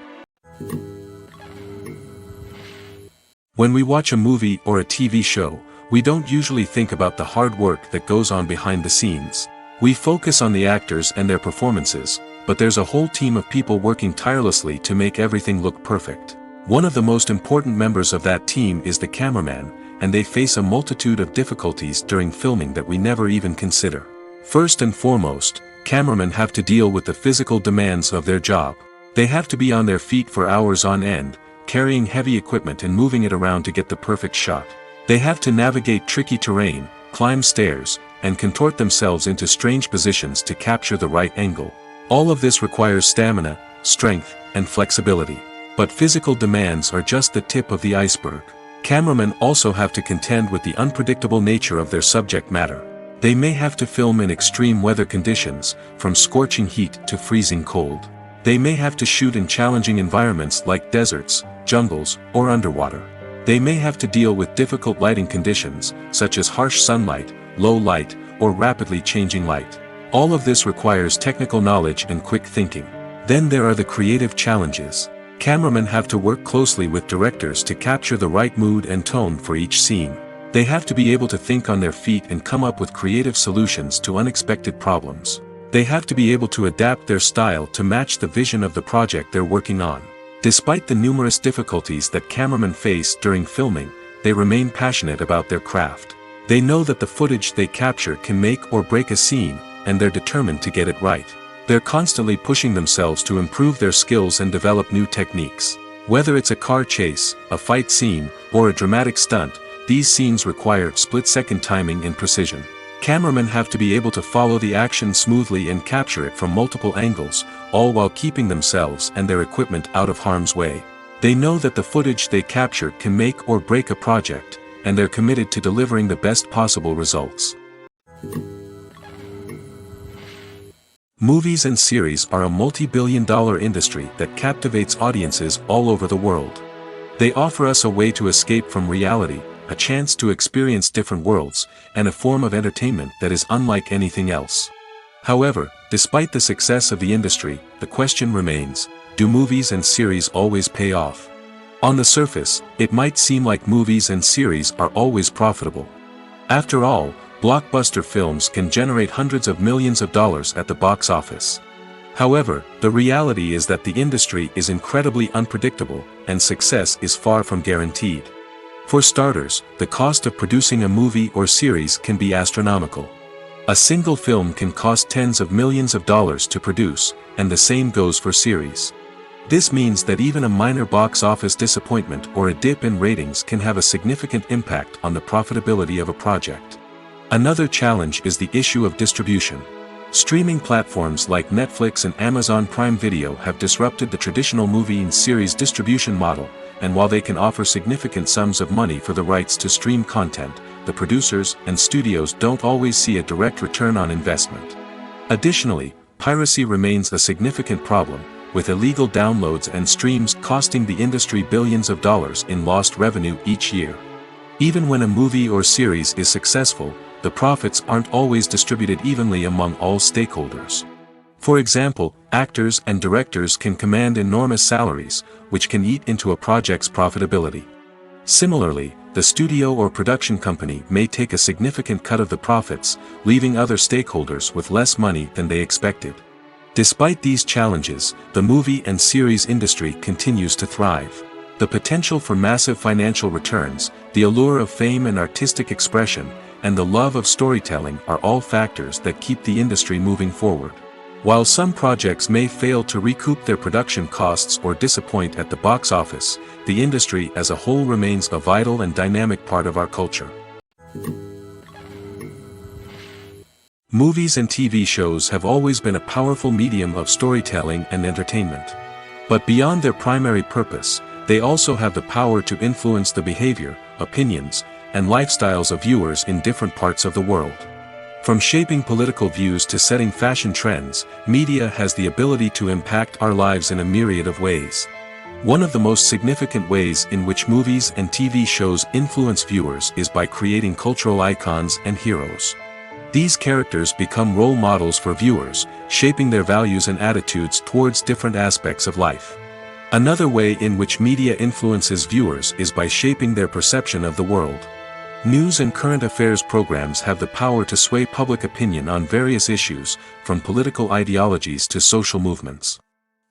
When we watch a movie or a TV show, we don't usually think about the hard work that goes on behind the scenes. We focus on the actors and their performances, but there's a whole team of people working tirelessly to make everything look perfect. One of the most important members of that team is the cameraman, and they face a multitude of difficulties during filming that we never even consider. First and foremost, cameramen have to deal with the physical demands of their job. They have to be on their feet for hours on end, carrying heavy equipment and moving it around to get the perfect shot. They have to navigate tricky terrain, climb stairs, and contort themselves into strange positions to capture the right angle. All of this requires stamina, strength, and flexibility. But physical demands are just the tip of the iceberg. Cameramen also have to contend with the unpredictable nature of their subject matter. They may have to film in extreme weather conditions, from scorching heat to freezing cold. They may have to shoot in challenging environments like deserts, jungles, or underwater. They may have to deal with difficult lighting conditions, such as harsh sunlight, low light, or rapidly changing light. All of this requires technical knowledge and quick thinking. Then there are the creative challenges. Cameramen have to work closely with directors to capture the right mood and tone for each scene. They have to be able to think on their feet and come up with creative solutions to unexpected problems. They have to be able to adapt their style to match the vision of the project they're working on. Despite the numerous difficulties that cameramen face during filming, they remain passionate about their craft. They know that the footage they capture can make or break a scene, and they're determined to get it right. They're constantly pushing themselves to improve their skills and develop new techniques. Whether it's a car chase, a fight scene, or a dramatic stunt, these scenes require split-second timing and precision. Cameramen have to be able to follow the action smoothly and capture it from multiple angles, all while keeping themselves and their equipment out of harm's way. They know that the footage they capture can make or break a project, and they're committed to delivering the best possible results. Movies and series are a multi-billion-dollar industry that captivates audiences all over the world. They offer us a way to escape from reality, a chance to experience different worlds, and a form of entertainment that is unlike anything else. However, despite the success of the industry, the question remains, do movies and series always pay off? On the surface, it might seem like movies and series are always profitable. After all, blockbuster films can generate hundreds of millions of dollars at the box office. However, the reality is that the industry is incredibly unpredictable, and success is far from guaranteed. For starters, the cost of producing a movie or series can be astronomical. A single film can cost tens of millions of dollars to produce, and the same goes for series. This means that even a minor box office disappointment or a dip in ratings can have a significant impact on the profitability of a project. Another challenge is the issue of distribution. Streaming platforms like Netflix and Amazon Prime Video have disrupted the traditional movie and series distribution model, and while they can offer significant sums of money for the rights to stream content, the producers and studios don't always see a direct return on investment. Additionally, piracy remains a significant problem, with illegal downloads and streams costing the industry billions of dollars in lost revenue each year. Even when a movie or series is successful, the profits aren't always distributed evenly among all stakeholders. For example, actors and directors can command enormous salaries, which can eat into a project's profitability. Similarly, the studio or production company may take a significant cut of the profits, leaving other stakeholders with less money than they expected. Despite these challenges, the movie and series industry continues to thrive. The potential for massive financial returns, the allure of fame and artistic expression, and the love of storytelling are all factors that keep the industry moving forward. While some projects may fail to recoup their production costs or disappoint at the box office, the industry as a whole remains a vital and dynamic part of our culture. Movies and TV shows have always been a powerful medium of storytelling and entertainment. But beyond their primary purpose, they also have the power to influence the behavior, opinions, and lifestyles of viewers in different parts of the world. From shaping political views to setting fashion trends, media has the ability to impact our lives in a myriad of ways. One of the most significant ways in which movies and TV shows influence viewers is by creating cultural icons and heroes. These characters become role models for viewers, shaping their values and attitudes towards different aspects of life. Another way in which media influences viewers is by shaping their perception of the world. News and current affairs programs have the power to sway public opinion on various issues, from political ideologies to social movements.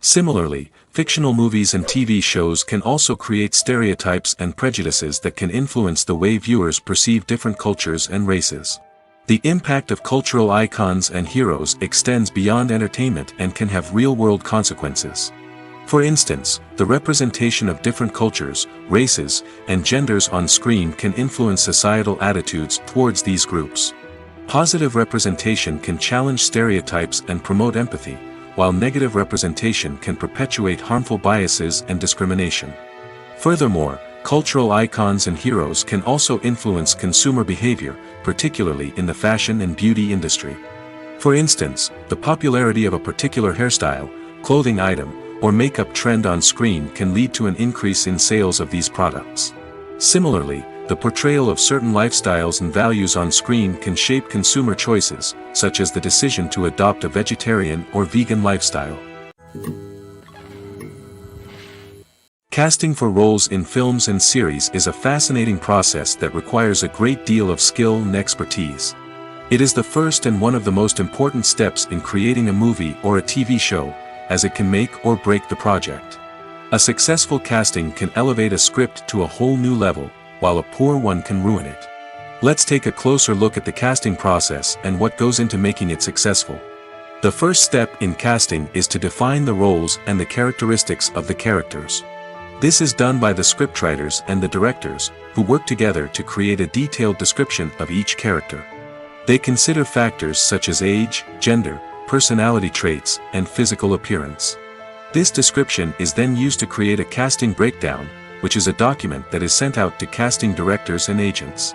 Similarly, fictional movies and TV shows can also create stereotypes and prejudices that can influence the way viewers perceive different cultures and races. The impact of cultural icons and heroes extends beyond entertainment and can have real-world consequences. For instance, the representation of different cultures, races, and genders on screen can influence societal attitudes towards these groups. Positive representation can challenge stereotypes and promote empathy, while negative representation can perpetuate harmful biases and discrimination. Furthermore, cultural icons and heroes can also influence consumer behavior, particularly in the fashion and beauty industry. For instance, the popularity of a particular hairstyle, clothing item, or makeup trend on screen can lead to an increase in sales of these products. Similarly, the portrayal of certain lifestyles and values on screen can shape consumer choices, such as the decision to adopt a vegetarian or vegan lifestyle. Casting for roles in films and series is a fascinating process that requires a great deal of skill and expertise. It is the first and one of the most important steps in creating a movie or a TV show, as it can make or break the project. A successful casting can elevate a script to a whole new level, while a poor one can ruin it. Let's take a closer look at the casting process and what goes into making it successful. The first step in casting is to define the roles and the characteristics of the characters. This is done by the scriptwriters and the directors, who work together to create a detailed description of each character. They consider factors such as age, gender, personality traits, and physical appearance. This description is then used to create a casting breakdown, which is a document that is sent out to casting directors and agents.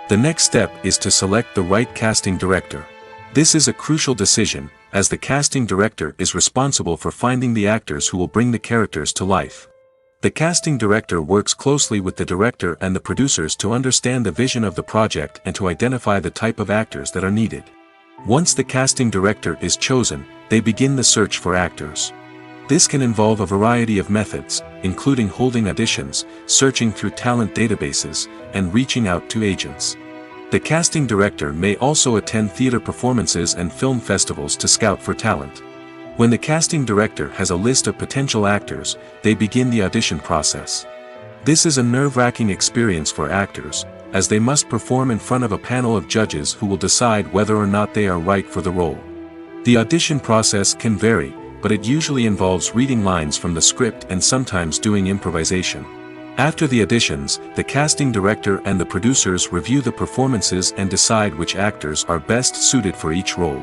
The next step is to select the right casting director. This is a crucial decision, as the casting director is responsible for finding the actors who will bring the characters to life. The casting director works closely with the director and the producers to understand the vision of the project and to identify the type of actors that are needed. Once the casting director is chosen, they begin the search for actors. This can involve a variety of methods, including holding auditions, searching through talent databases, and reaching out to agents. The casting director may also attend theater performances and film festivals to scout for talent. When the casting director has a list of potential actors, they begin the audition process. This is a nerve-wracking experience for actors, as they must perform in front of a panel of judges who will decide whether or not they are right for the role. The audition process can vary, but it usually involves reading lines from the script and sometimes doing improvisation. After the auditions, the casting director and the producers review the performances and decide which actors are best suited for each role.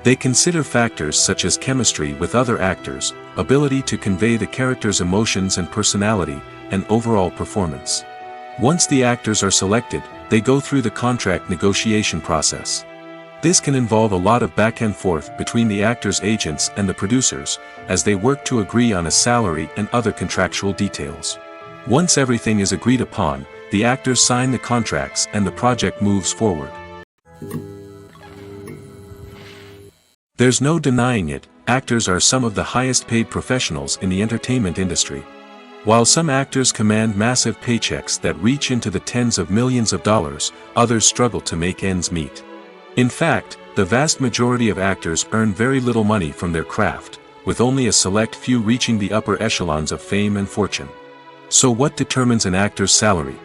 They consider factors such as chemistry with other actors, ability to convey the character's emotions and personality, and overall performance. Once the actors are selected, they go through the contract negotiation process. This can involve a lot of back and forth between the actors' agents and the producers, as they work to agree on a salary and other contractual details. Once everything is agreed upon, the actors sign the contracts and the project moves forward. There's no denying it, actors are some of the highest paid professionals in the entertainment industry. While some actors command massive paychecks that reach into the tens of millions of dollars, others struggle to make ends meet. In fact, the vast majority of actors earn very little money from their craft, with only a select few reaching the upper echelons of fame and fortune. So what determines an actor's salary?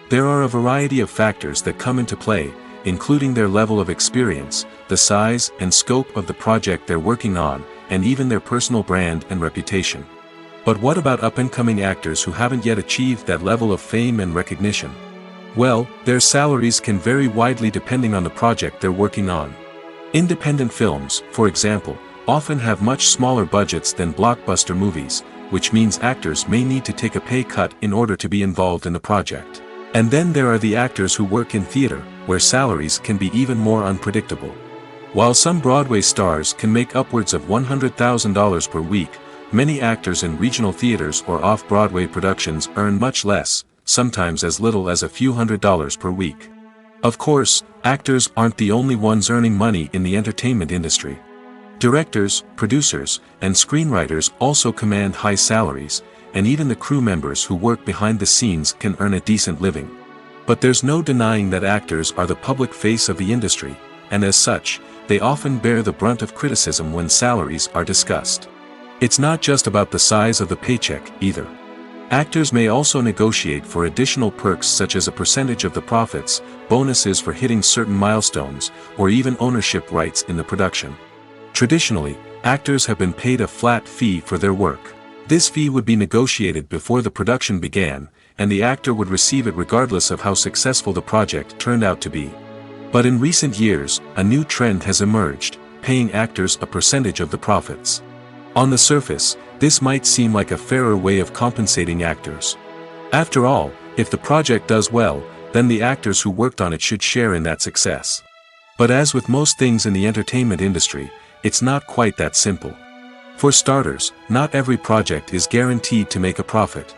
There are a variety of factors that come into play, including their level of experience, the size and scope of the project they're working on, and even their personal brand and reputation. But what about up-and-coming actors who haven't yet achieved that level of fame and recognition? Well, their salaries can vary widely depending on the project they're working on. Independent films, for example, often have much smaller budgets than blockbuster movies, which means actors may need to take a pay cut in order to be involved in the project. And then there are the actors who work in theater, where salaries can be even more unpredictable. While some Broadway stars can make upwards of $100,000 per week, many actors in regional theaters or off-Broadway productions earn much less, sometimes as little as a few $100s per week. Of course, actors aren't the only ones earning money in the entertainment industry. Directors, producers, and screenwriters also command high salaries, and even the crew members who work behind the scenes can earn a decent living. But there's no denying that actors are the public face of the industry, and as such, they often bear the brunt of criticism when salaries are discussed. It's not just about the size of the paycheck, either. Actors may also negotiate for additional perks such as a percentage of the profits, bonuses for hitting certain milestones, or even ownership rights in the production. Traditionally, actors have been paid a flat fee for their work. This fee would be negotiated before the production began, and the actor would receive it regardless of how successful the project turned out to be. But in recent years, a new trend has emerged, paying actors a percentage of the profits. On the surface, this might seem like a fairer way of compensating actors. After all, if the project does well, then the actors who worked on it should share in that success. But as with most things in the entertainment industry, it's not quite that simple. For starters, not every project is guaranteed to make a profit.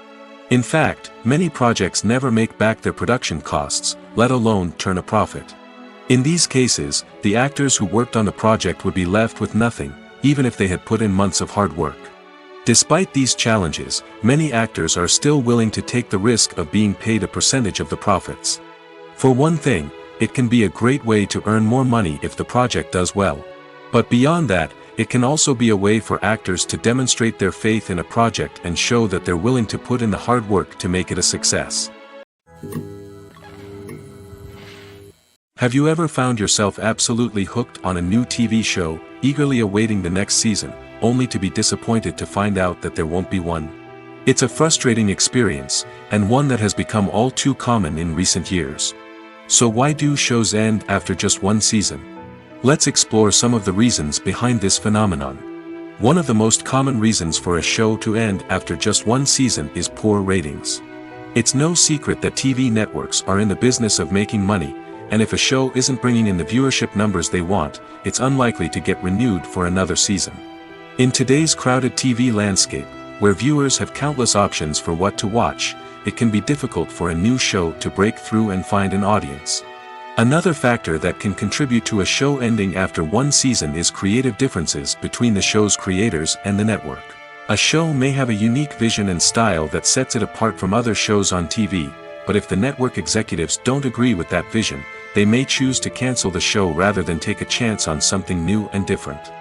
In fact, many projects never make back their production costs, let alone turn a profit. In these cases, the actors who worked on the project would be left with nothing, even if they had put in months of hard work. Despite these challenges, many actors are still willing to take the risk of being paid a percentage of the profits. For one thing, it can be a great way to earn more money if the project does well. But beyond that, it can also be a way for actors to demonstrate their faith in a project and show that they're willing to put in the hard work to make it a success. Have you ever found yourself absolutely hooked on a new TV show, eagerly awaiting the next season, only to be disappointed to find out that there won't be one? It's a frustrating experience, and one that has become all too common in recent years. So why do shows end after just one season? Let's explore some of the reasons behind this phenomenon. One of the most common reasons for a show to end after just one season is poor ratings. It's no secret that TV networks are in the business of making money, and if a show isn't bringing in the viewership numbers they want, it's unlikely to get renewed for another season. In today's crowded TV landscape, where viewers have countless options for what to watch, it can be difficult for a new show to break through and find an audience. Another factor that can contribute to a show ending after one season is creative differences between the show's creators and the network. A show may have a unique vision and style that sets it apart from other shows on TV, but if the network executives don't agree with that vision, they may choose to cancel the show rather than take a chance on something new and different.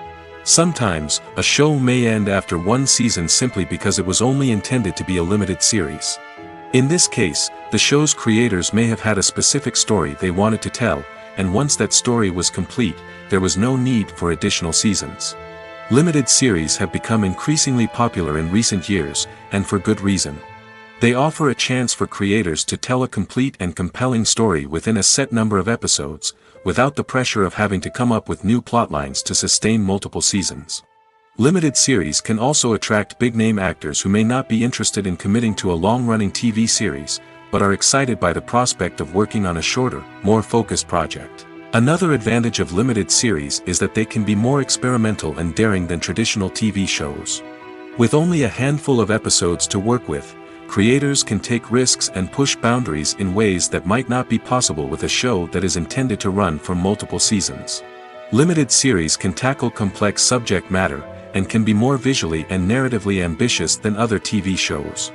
Sometimes, a show may end after one season simply because it was only intended to be a limited series. In this case, the show's creators may have had a specific story they wanted to tell, and once that story was complete, there was no need for additional seasons. Limited series have become increasingly popular in recent years, and for good reason. They offer a chance for creators to tell a complete and compelling story within a set number of episodes, without the pressure of having to come up with new plotlines to sustain multiple seasons. Limited series can also attract big-name actors who may not be interested in committing to a long-running TV series, but are excited by the prospect of working on a shorter, more focused project. Another advantage of limited series is that they can be more experimental and daring than traditional TV shows. With only a handful of episodes to work with, creators can take risks and push boundaries in ways that might not be possible with a show that is intended to run for multiple seasons. Limited series can tackle complex subject matter, and can be more visually and narratively ambitious than other TV shows.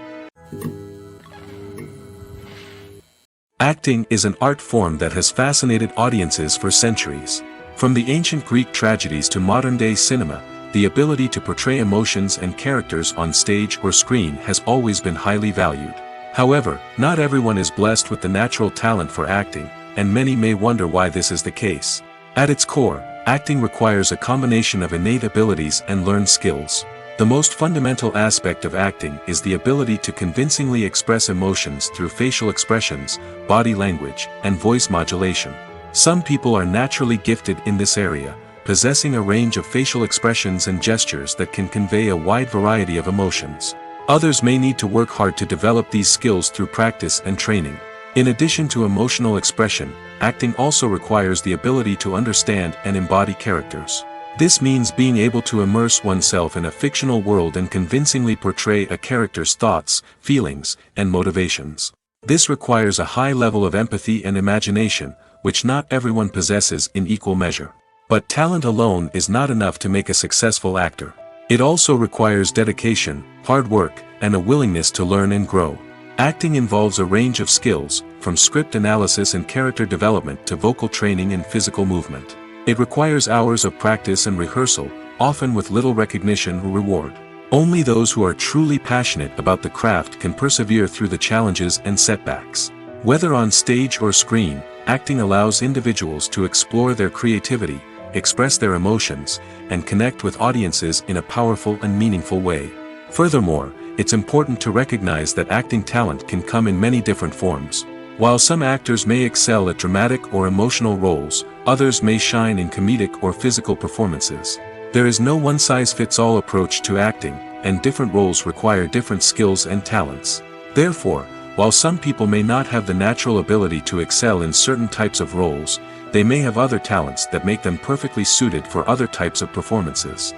Acting is an art form that has fascinated audiences for centuries. From the ancient Greek tragedies to modern-day cinema, the ability to portray emotions and characters on stage or screen has always been highly valued. However, not everyone is blessed with the natural talent for acting, and many may wonder why this is the case. At its core, acting requires a combination of innate abilities and learned skills. The most fundamental aspect of acting is the ability to convincingly express emotions through facial expressions, body language, and voice modulation. Some people are naturally gifted in this area, possessing a range of facial expressions and gestures that can convey a wide variety of emotions. Others may need to work hard to develop these skills through practice and training. In addition to emotional expression, acting also requires the ability to understand and embody characters. This means being able to immerse oneself in a fictional world and convincingly portray a character's thoughts, feelings, and motivations. This requires a high level of empathy and imagination, which not everyone possesses in equal measure. But talent alone is not enough to make a successful actor. It also requires dedication, hard work, and a willingness to learn and grow. Acting involves a range of skills, from script analysis and character development to vocal training and physical movement. It requires hours of practice and rehearsal, often with little recognition or reward. Only those who are truly passionate about the craft can persevere through the challenges and setbacks. Whether on stage or screen, acting allows individuals to explore their creativity, express their emotions, and connect with audiences in a powerful and meaningful way. Furthermore, it's important to recognize that acting talent can come in many different forms. While some actors may excel at dramatic or emotional roles, others may shine in comedic or physical performances. There is no one-size-fits-all approach to acting, and different roles require different skills and talents. Therefore, while some people may not have the natural ability to excel in certain types of roles, they may have other talents that make them perfectly suited for other types of performances.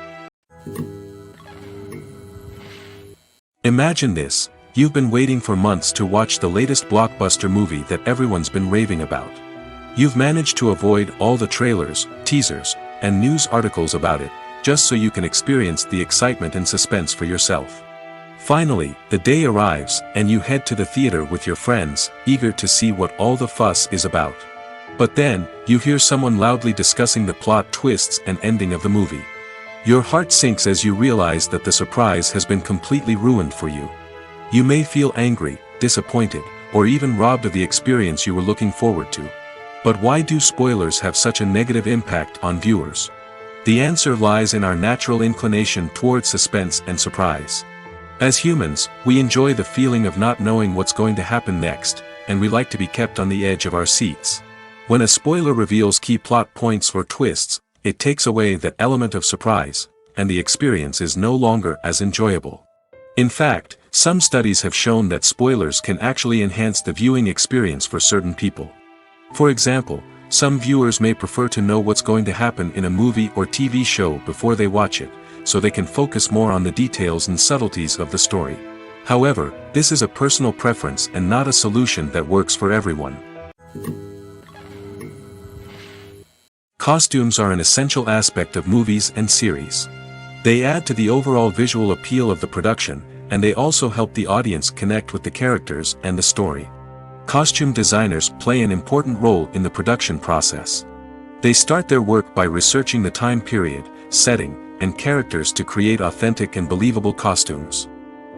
Imagine this. You've been waiting for months to watch the latest blockbuster movie that everyone's been raving about. You've managed to avoid all the trailers, teasers, and news articles about it, just so you can experience the excitement and suspense for yourself. Finally, the day arrives, and you head to the theater with your friends, eager to see what all the fuss is about. But then, you hear someone loudly discussing the plot twists and ending of the movie. Your heart sinks as you realize that the surprise has been completely ruined for you. You may feel angry, disappointed, or even robbed of the experience you were looking forward to. But why do spoilers have such a negative impact on viewers? The answer lies in our natural inclination toward suspense and surprise. As humans, we enjoy the feeling of not knowing what's going to happen next, and we like to be kept on the edge of our seats. When a spoiler reveals key plot points or twists, it takes away that element of surprise, and the experience is no longer as enjoyable. In fact, some studies have shown that spoilers can actually enhance the viewing experience for certain people. For example, some viewers may prefer to know what's going to happen in a movie or TV show before they watch it, so they can focus more on the details and subtleties of the story. However, this is a personal preference and not a solution that works for everyone. Costumes are an essential aspect of movies and series. They add to the overall visual appeal of the production, and they also help the audience connect with the characters and the story. Costume designers play an important role in the production process. They start their work by researching the time period, setting, and characters to create authentic and believable costumes.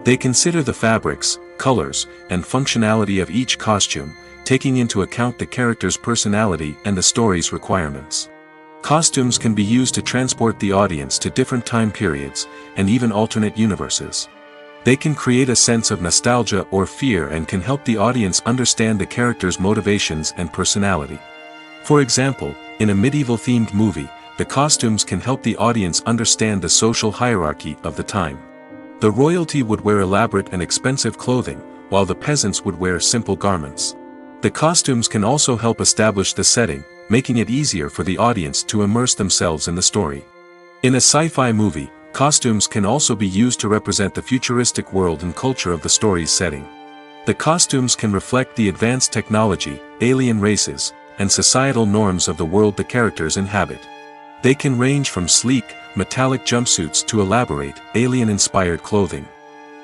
They consider the fabrics, colors, and functionality of each costume, taking into account the character's personality and the story's requirements. Costumes can be used to transport the audience to different time periods, and even alternate universes. They can create a sense of nostalgia or fear and can help the audience understand the character's motivations and personality. For example, in a medieval-themed movie, the costumes can help the audience understand the social hierarchy of the time. The royalty would wear elaborate and expensive clothing, while the peasants would wear simple garments. The costumes can also help establish the setting, making it easier for the audience to immerse themselves in the story. In a sci-fi movie, costumes can also be used to represent the futuristic world and culture of the story's setting. The costumes can reflect the advanced technology, alien races, and societal norms of the world the characters inhabit. They can range from sleek, metallic jumpsuits to elaborate, alien-inspired clothing.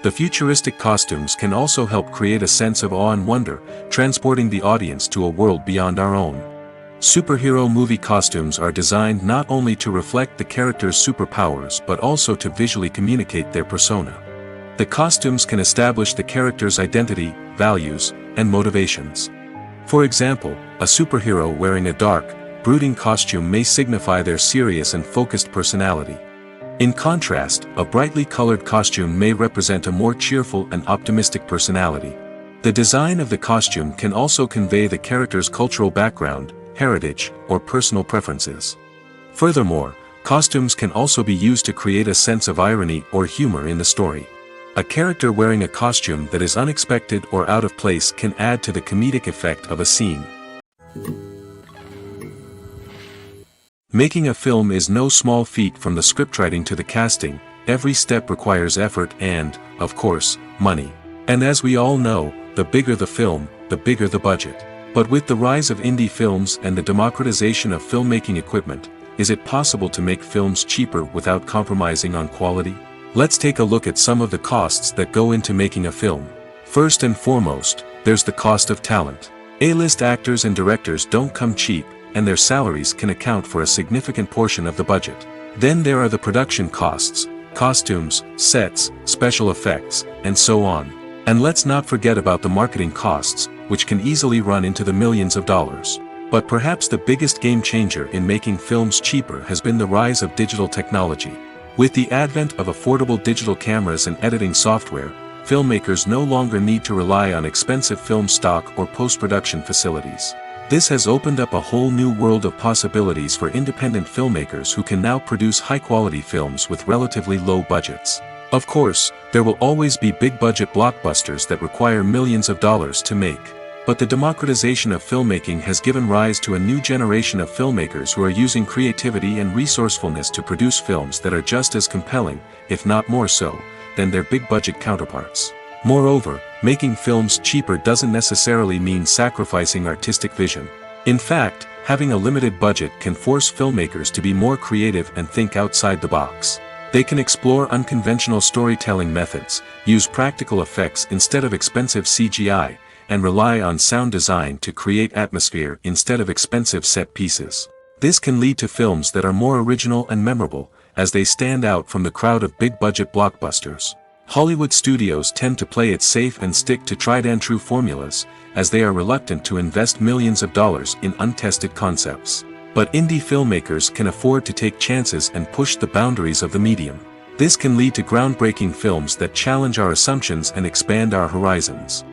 The futuristic costumes can also help create a sense of awe and wonder, transporting the audience to a world beyond our own. Superhero movie costumes are designed not only to reflect the character's superpowers but also to visually communicate their persona. The costumes can establish the character's identity, values, and motivations. For example, a superhero wearing a dark, brooding costume may signify their serious and focused personality. In contrast, a brightly colored costume may represent a more cheerful and optimistic personality. The design of the costume can also convey the character's cultural background, heritage, or personal preferences. Furthermore, costumes can also be used to create a sense of irony or humor in the story. A character wearing a costume that is unexpected or out of place can add to the comedic effect of a scene. Making a film is no small feat. From the scriptwriting to the casting, every step requires effort and, of course, money. And as we all know, the bigger the film, the bigger the budget. But with the rise of indie films and the democratization of filmmaking equipment, is it possible to make films cheaper without compromising on quality? Let's take a look at some of the costs that go into making a film. First and foremost, there's the cost of talent. A-list actors and directors don't come cheap, and their salaries can account for a significant portion of the budget. Then there are the production costs, costumes, sets, special effects, and so on. And let's not forget about the marketing costs, which can easily run into the millions of dollars. But perhaps the biggest game changer in making films cheaper has been the rise of digital technology. With the advent of affordable digital cameras and editing software, filmmakers no longer need to rely on expensive film stock or post-production facilities. This has opened up a whole new world of possibilities for independent filmmakers who can now produce high-quality films with relatively low budgets. Of course, there will always be big-budget blockbusters that require millions of dollars to make. But the democratization of filmmaking has given rise to a new generation of filmmakers who are using creativity and resourcefulness to produce films that are just as compelling, if not more so, than their big-budget counterparts. Moreover, making films cheaper doesn't necessarily mean sacrificing artistic vision. In fact, having a limited budget can force filmmakers to be more creative and think outside the box. They can explore unconventional storytelling methods, use practical effects instead of expensive CGI, and rely on sound design to create atmosphere instead of expensive set pieces. This can lead to films that are more original and memorable, as they stand out from the crowd of big-budget blockbusters. Hollywood studios tend to play it safe and stick to tried-and-true formulas, as they are reluctant to invest millions of dollars in untested concepts. But indie filmmakers can afford to take chances and push the boundaries of the medium. This can lead to groundbreaking films that challenge our assumptions and expand our horizons.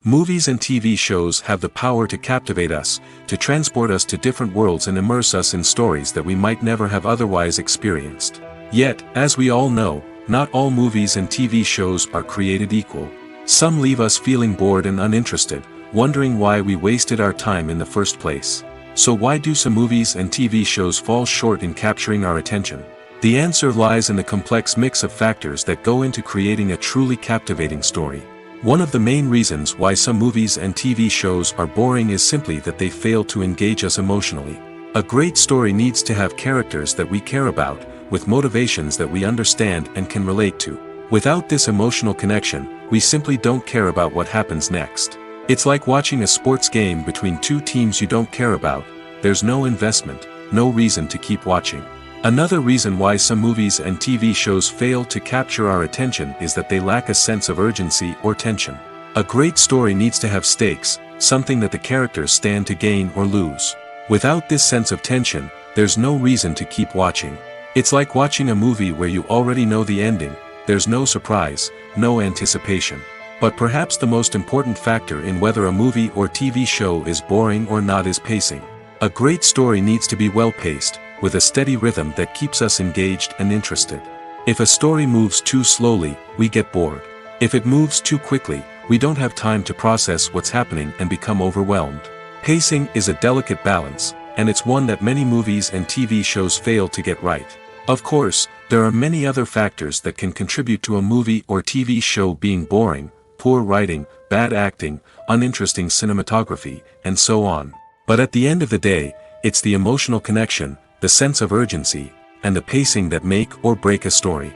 Movies and TV shows have the power to captivate us, to transport us to different worlds and immerse us in stories that we might never have otherwise experienced. Yet, as we all know, not all movies and TV shows are created equal. Some leave us feeling bored and uninterested, wondering why we wasted our time in the first place. So why do some movies and TV shows fall short in capturing our attention? The answer lies in the complex mix of factors that go into creating a truly captivating story. One of the main reasons why some movies and TV shows are boring is simply that they fail to engage us emotionally. A great story needs to have characters that we care about, with motivations that we understand and can relate to. Without this emotional connection, we simply don't care about what happens next. It's like watching a sports game between two teams you don't care about. There's no investment, no reason to keep watching. Another reason why some movies and TV shows fail to capture our attention is that they lack a sense of urgency or tension. A great story needs to have stakes, something that the characters stand to gain or lose. Without this sense of tension, there's no reason to keep watching. It's like watching a movie where you already know the ending. There's no surprise, no anticipation. But perhaps the most important factor in whether a movie or TV show is boring or not is pacing. A great story needs to be well-paced, with a steady rhythm that keeps us engaged and interested. If a story moves too slowly, we get bored. If it moves too quickly, we don't have time to process what's happening and become overwhelmed. Pacing is a delicate balance, and it's one that many movies and TV shows fail to get right. Of course, there are many other factors that can contribute to a movie or TV show being boring: poor writing, bad acting, uninteresting cinematography, and so on. But at the end of the day, it's the emotional connection, the sense of urgency, and the pacing that make or break a story.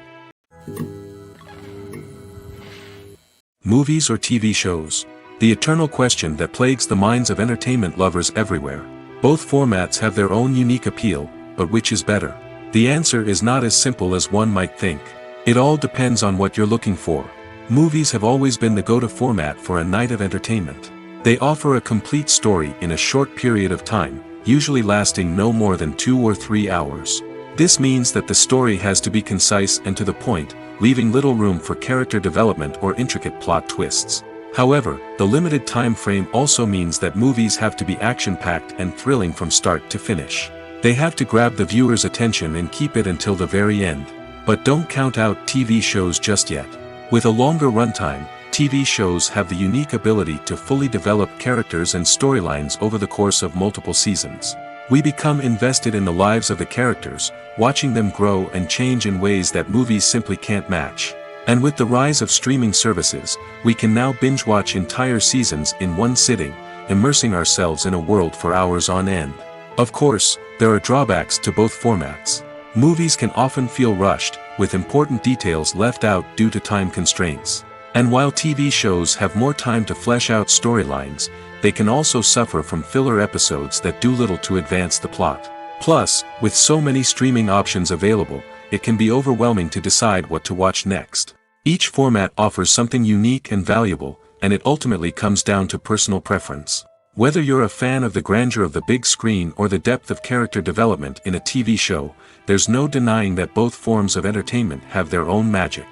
Movies or TV shows? The eternal question that plagues the minds of entertainment lovers everywhere. Both formats have their own unique appeal, but which is better? The answer is not as simple as one might think. It all depends on what you're looking for. Movies have always been the go-to format for a night of entertainment. They offer a complete story in a short period of time, usually lasting no more than 2 or 3 hours. This means that the story has to be concise and to the point, leaving little room for character development or intricate plot twists. However, the limited time frame also means that movies have to be action-packed and thrilling from start to finish. They have to grab the viewer's attention and keep it until the very end. But don't count out TV shows just yet. With a longer runtime, TV shows have the unique ability to fully develop characters and storylines over the course of multiple seasons. We become invested in the lives of the characters, watching them grow and change in ways that movies simply can't match. And with the rise of streaming services, we can now binge-watch entire seasons in one sitting, immersing ourselves in a world for hours on end. Of course, there are drawbacks to both formats. Movies can often feel rushed, with important details left out due to time constraints. And while TV shows have more time to flesh out storylines, they can also suffer from filler episodes that do little to advance the plot. Plus, with so many streaming options available, it can be overwhelming to decide what to watch next. Each format offers something unique and valuable, and it ultimately comes down to personal preference. Whether you're a fan of the grandeur of the big screen or the depth of character development in a TV show, there's no denying that both forms of entertainment have their own magic.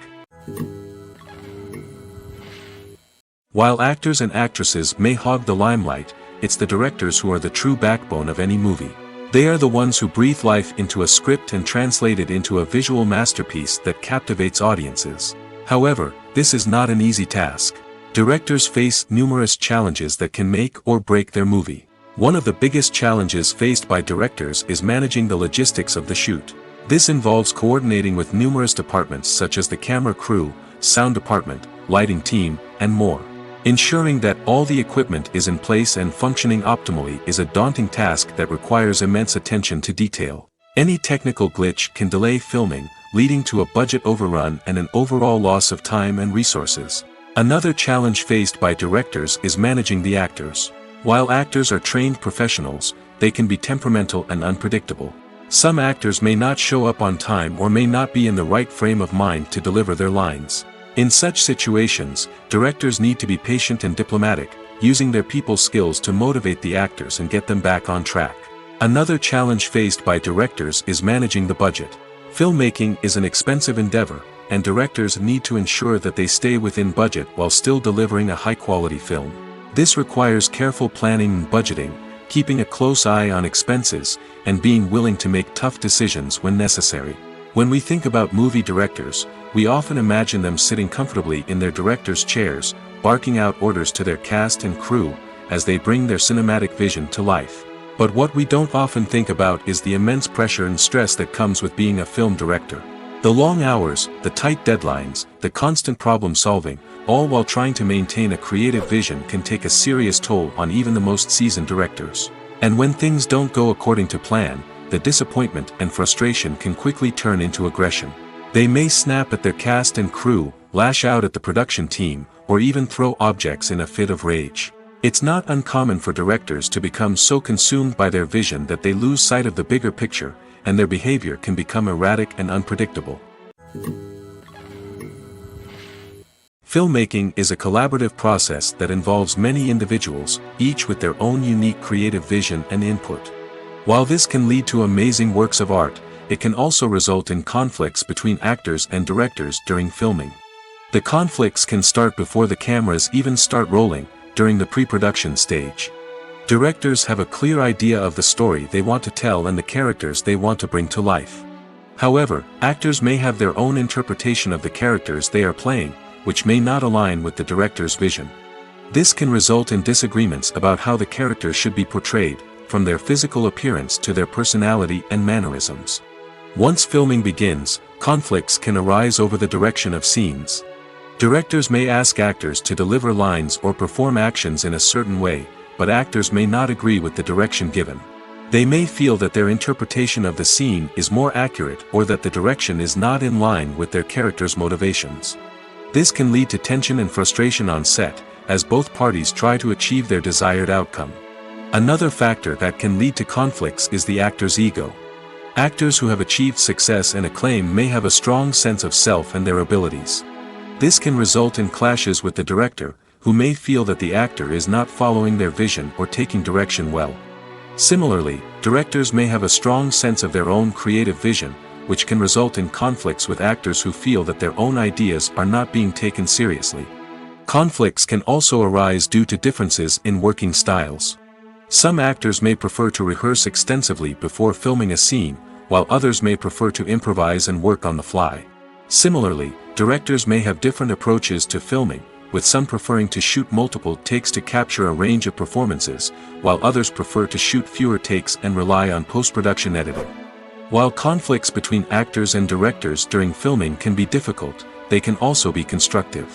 While actors and actresses may hog the limelight, it's the directors who are the true backbone of any movie. They are the ones who breathe life into a script and translate it into a visual masterpiece that captivates audiences. However, this is not an easy task. Directors face numerous challenges that can make or break their movie. One of the biggest challenges faced by directors is managing the logistics of the shoot. This involves coordinating with numerous departments such as the camera crew, sound department, lighting team, and more. Ensuring that all the equipment is in place and functioning optimally is a daunting task that requires immense attention to detail. Any technical glitch can delay filming, leading to a budget overrun and an overall loss of time and resources. Another challenge faced by directors is managing the actors. While actors are trained professionals, they can be temperamental and unpredictable. Some actors may not show up on time or may not be in the right frame of mind to deliver their lines. In such situations, directors need to be patient and diplomatic, using their people skills to motivate the actors and get them back on track. Another challenge faced by directors is managing the budget. Filmmaking is an expensive endeavor, and directors need to ensure that they stay within budget while still delivering a high-quality film. This requires careful planning and budgeting, keeping a close eye on expenses, and being willing to make tough decisions when necessary. When we think about movie directors, we often imagine them sitting comfortably in their director's chairs, barking out orders to their cast and crew, as they bring their cinematic vision to life. But what we don't often think about is the immense pressure and stress that comes with being a film director. The long hours, the tight deadlines, the constant problem solving, all while trying to maintain a creative vision can take a serious toll on even the most seasoned directors. And when things don't go according to plan, the disappointment and frustration can quickly turn into aggression. They may snap at their cast and crew, lash out at the production team, or even throw objects in a fit of rage. It's not uncommon for directors to become so consumed by their vision that they lose sight of the bigger picture, and their behavior can become erratic and unpredictable. Filmmaking is a collaborative process that involves many individuals, each with their own unique creative vision and input. While this can lead to amazing works of art, it can also result in conflicts between actors and directors during filming. The conflicts can start before the cameras even start rolling, during the pre-production stage. Directors have a clear idea of the story they want to tell and the characters they want to bring to life. However, actors may have their own interpretation of the characters they are playing, which may not align with the director's vision. This can result in disagreements about how the characters should be portrayed, from their physical appearance to their personality and mannerisms. Once filming begins, conflicts can arise over the direction of scenes. Directors may ask actors to deliver lines or perform actions in a certain way, but actors may not agree with the direction given. They may feel that their interpretation of the scene is more accurate or that the direction is not in line with their character's motivations. This can lead to tension and frustration on set, as both parties try to achieve their desired outcome. Another factor that can lead to conflicts is the actor's ego. Actors who have achieved success and acclaim may have a strong sense of self and their abilities. This can result in clashes with the director, who may feel that the actor is not following their vision or taking direction well. Similarly, directors may have a strong sense of their own creative vision, which can result in conflicts with actors who feel that their own ideas are not being taken seriously. Conflicts can also arise due to differences in working styles. Some actors may prefer to rehearse extensively before filming a scene, while others may prefer to improvise and work on the fly. Similarly, directors may have different approaches to filming, with some preferring to shoot multiple takes to capture a range of performances, while others prefer to shoot fewer takes and rely on post-production editing. While conflicts between actors and directors during filming can be difficult, they can also be constructive.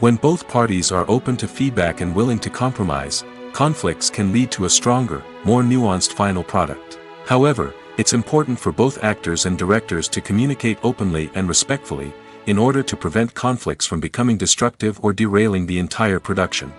When both parties are open to feedback and willing to compromise, conflicts can lead to a stronger, more nuanced final product. However, it's important for both actors and directors to communicate openly and respectfully, in order to prevent conflicts from becoming destructive or derailing the entire production.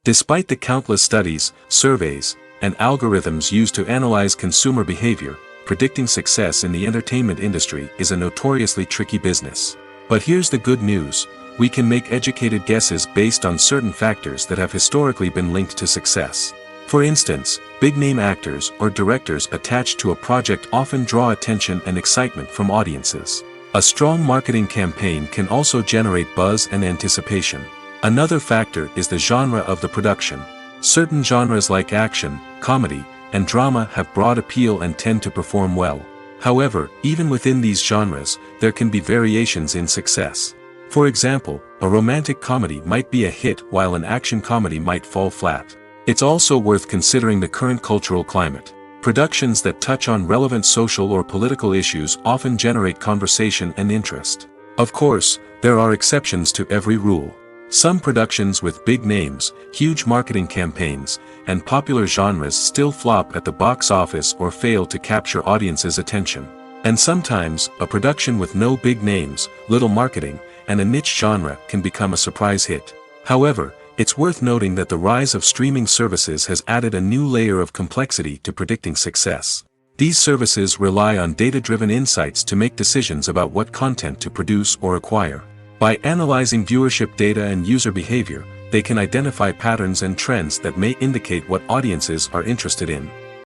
Despite the countless studies, surveys, and algorithms used to analyze consumer behavior, predicting success in the entertainment industry is a notoriously tricky business. But here's the good news: we can make educated guesses based on certain factors that have historically been linked to success. For instance, big-name actors or directors attached to a project often draw attention and excitement from audiences. A strong marketing campaign can also generate buzz and anticipation. Another factor is the genre of the production. Certain genres like action, comedy, and drama have broad appeal and tend to perform well. However, even within these genres, there can be variations in success. For example, a romantic comedy might be a hit while an action comedy might fall flat. It's also worth considering the current cultural climate. Productions that touch on relevant social or political issues often generate conversation and interest. Of course, there are exceptions to every rule. Some productions with big names, huge marketing campaigns, and popular genres still flop at the box office or fail to capture audiences' attention. And sometimes, a production with no big names, little marketing, and a niche genre can become a surprise hit. However, it's worth noting that the rise of streaming services has added a new layer of complexity to predicting success. These services rely on data-driven insights to make decisions about what content to produce or acquire. By analyzing viewership data and user behavior, they can identify patterns and trends that may indicate what audiences are interested in.